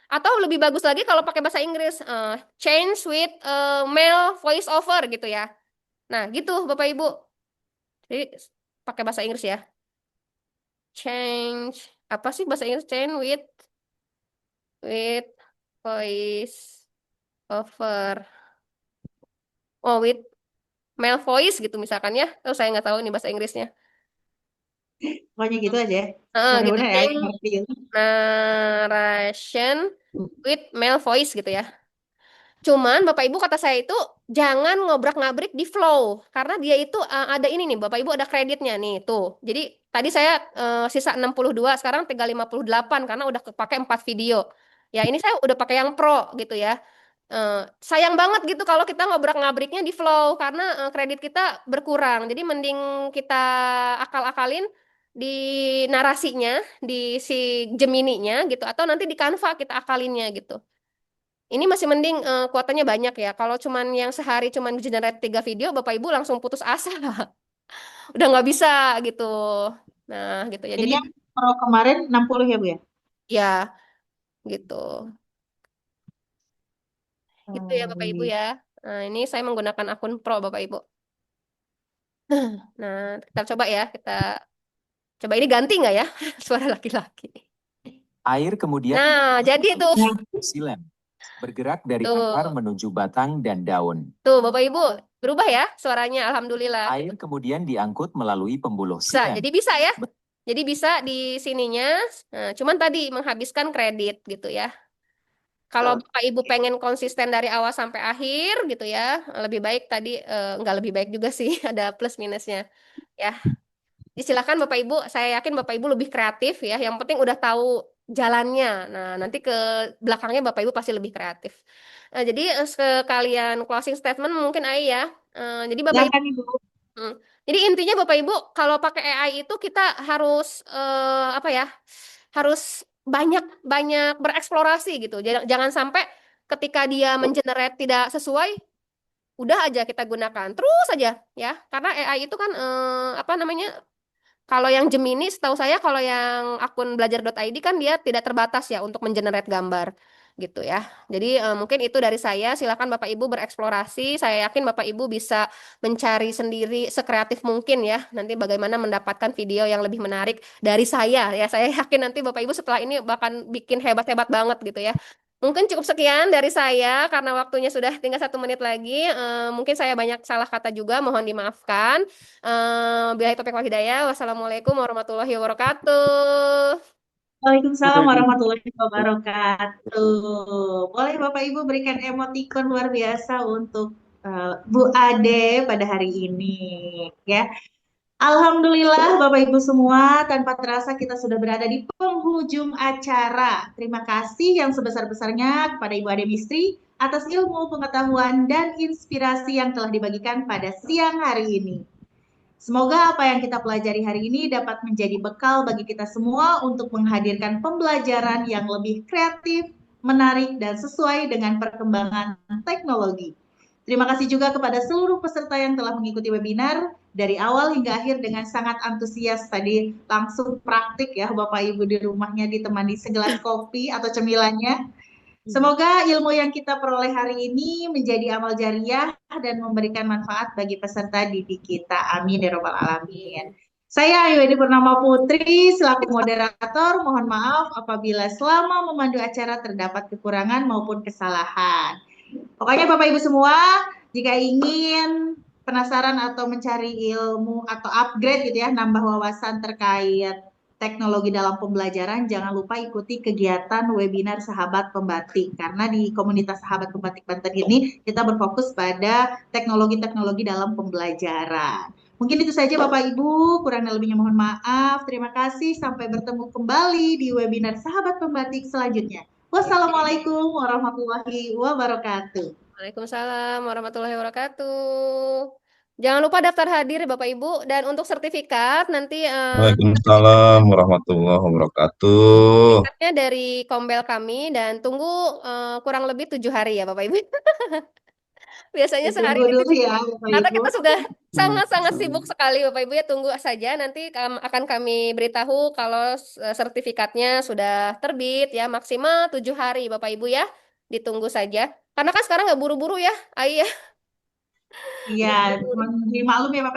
Atau lebih bagus lagi kalau pakai bahasa Inggris, change with male voice over gitu ya. Nah, gitu Bapak Ibu. Jadi pakai bahasa Inggris ya. Change apa sih bahasa Inggris? Change with voice over. Oh, with male voice gitu misalkan ya. Oh, saya nggak tahu nih bahasa Inggrisnya. Pokoknya gitu aja ya. Gitu. Mudah-mudahan ya yang Change ngerti. narration with male voice gitu ya. Cuman Bapak Ibu kata saya itu jangan ngobrak-ngabrik di flow karena dia itu ada ini nih Bapak Ibu ada kreditnya nih tuh. Jadi tadi saya sisa 62 sekarang tinggal 58 karena udah kepake 4 video. Ya ini saya udah pakai yang pro gitu ya. Sayang banget gitu kalau kita ngobrak-ngabriknya di flow karena kredit kita berkurang. Jadi mending kita akal-akalin di narasinya, di si Gemini-nya gitu atau nanti di Canva kita akalinnya gitu. Ini masih mending kuotanya banyak ya. Kalau cuman yang sehari cuman generate 3 video, Bapak Ibu langsung putus asa. Udah nggak bisa gitu. Nah, gitu ya. Ini Jadi yang pro kemarin 60 ya Bu ya? ya gitu. Gitu ya Bapak Ibu Baik. ya. Nah, ini saya menggunakan akun Pro Bapak Ibu. Nah, kita coba ya. Kita coba ini ganti nggak ya suara laki-laki. Air kemudian Nah, jadi tuh. silam, bergerak dari Tuh. akar menuju batang dan daun. Tuh Bapak Ibu, berubah ya suaranya. Alhamdulillah. Air kemudian diangkut melalui pembuluh Bisa, silam. jadi bisa ya. Jadi bisa di sininya. Nah, cuman tadi menghabiskan kredit gitu ya. Kalau Bapak Ibu pengen konsisten dari awal sampai akhir gitu ya, lebih baik tadi nggak lebih baik juga sih, ada plus minusnya. Ya, silakan Bapak Ibu. Saya yakin Bapak Ibu lebih kreatif ya. Yang penting udah tahu jalannya. Nah, nanti ke belakangnya Bapak Ibu pasti lebih kreatif. Jadi sekalian closing statement mungkin Ai ya. Jadi Bapak Ibu. Silakan Ibu. Jadi intinya Bapak Ibu kalau pakai AI itu kita harus apa ya? Harus banyak bereksplorasi gitu. Jangan sampai ketika dia mengenerate tidak sesuai, udah aja kita gunakan terus aja ya. Karena AI itu kan apa namanya? Kalau yang Gemini, setahu saya kalau yang akun belajar.id kan dia tidak terbatas ya untuk mengenerate gambar gitu ya. Jadi mungkin itu dari saya. Silakan Bapak Ibu bereksplorasi. Saya yakin Bapak Ibu bisa mencari sendiri sekreatif mungkin ya. Nanti bagaimana mendapatkan video yang lebih menarik dari saya ya. Saya yakin nanti Bapak Ibu setelah ini bahkan bikin hebat-hebat banget gitu ya. Mungkin cukup sekian dari saya karena waktunya sudah tinggal 1 menit lagi. Mungkin saya banyak salah kata juga, mohon dimaafkan. Billahi taufiq wal hidayah. Wassalamualaikum warahmatullahi wabarakatuh. Waalaikumsalam warahmatullahi wabarakatuh. Boleh Bapak Ibu berikan emotikon luar biasa untuk Bu Ade pada hari ini, ya. Alhamdulillah Bapak Ibu semua, tanpa terasa kita sudah berada di penghujung acara. Terima kasih yang sebesar-besarnya kepada Ibu Ade Mistri atas ilmu, pengetahuan, dan inspirasi yang telah dibagikan pada siang hari ini. Semoga apa yang kita pelajari hari ini dapat menjadi bekal bagi kita semua untuk menghadirkan pembelajaran yang lebih kreatif, menarik, dan sesuai dengan perkembangan teknologi. Terima kasih juga kepada seluruh peserta yang telah mengikuti webinar dari awal hingga akhir dengan sangat antusias tadi, langsung praktik ya Bapak Ibu di rumahnya ditemani segelas kopi atau cemilannya. Semoga ilmu yang kita peroleh hari ini menjadi amal jariah dan memberikan manfaat bagi peserta didik kita. Amin ya robbal alamin. Saya Ayu Edi Purnama Putri selaku moderator. Mohon maaf apabila selama memandu acara terdapat kekurangan maupun kesalahan. Pokoknya Bapak Ibu semua, jika ingin penasaran atau mencari ilmu atau upgrade gitu ya, nambah wawasan terkait teknologi dalam pembelajaran, jangan lupa ikuti kegiatan webinar Sahabat Pembatik. Karena di komunitas Sahabat Pembatik Banten ini, kita berfokus pada teknologi-teknologi dalam pembelajaran. Mungkin itu saja Bapak Ibu, kurang lebihnya mohon maaf. Terima kasih, sampai bertemu kembali di webinar Sahabat Pembatik selanjutnya. Wassalamualaikum warahmatullahi wabarakatuh. Waalaikumsalam warahmatullahi wabarakatuh. Jangan lupa daftar hadir Bapak Ibu, dan untuk sertifikat nanti Waalaikumsalam warahmatullahi wabarakatuh. sertifikatnya dari Kombel kami, dan tunggu kurang lebih 7 hari ya Bapak Ibu. Biasanya sehari Ditunggu ini dulu ya Bapak karena Ibu. kita sudah sangat-sangat sibuk sekali Bapak Ibu ya, tunggu saja nanti akan kami beritahu kalau sertifikatnya sudah terbit ya, maksimal 7 hari Bapak Ibu ya, ditunggu saja. Karena kan sekarang nggak buru-buru ya, Ai ya. Iya, mohon dimaklum ya Bapak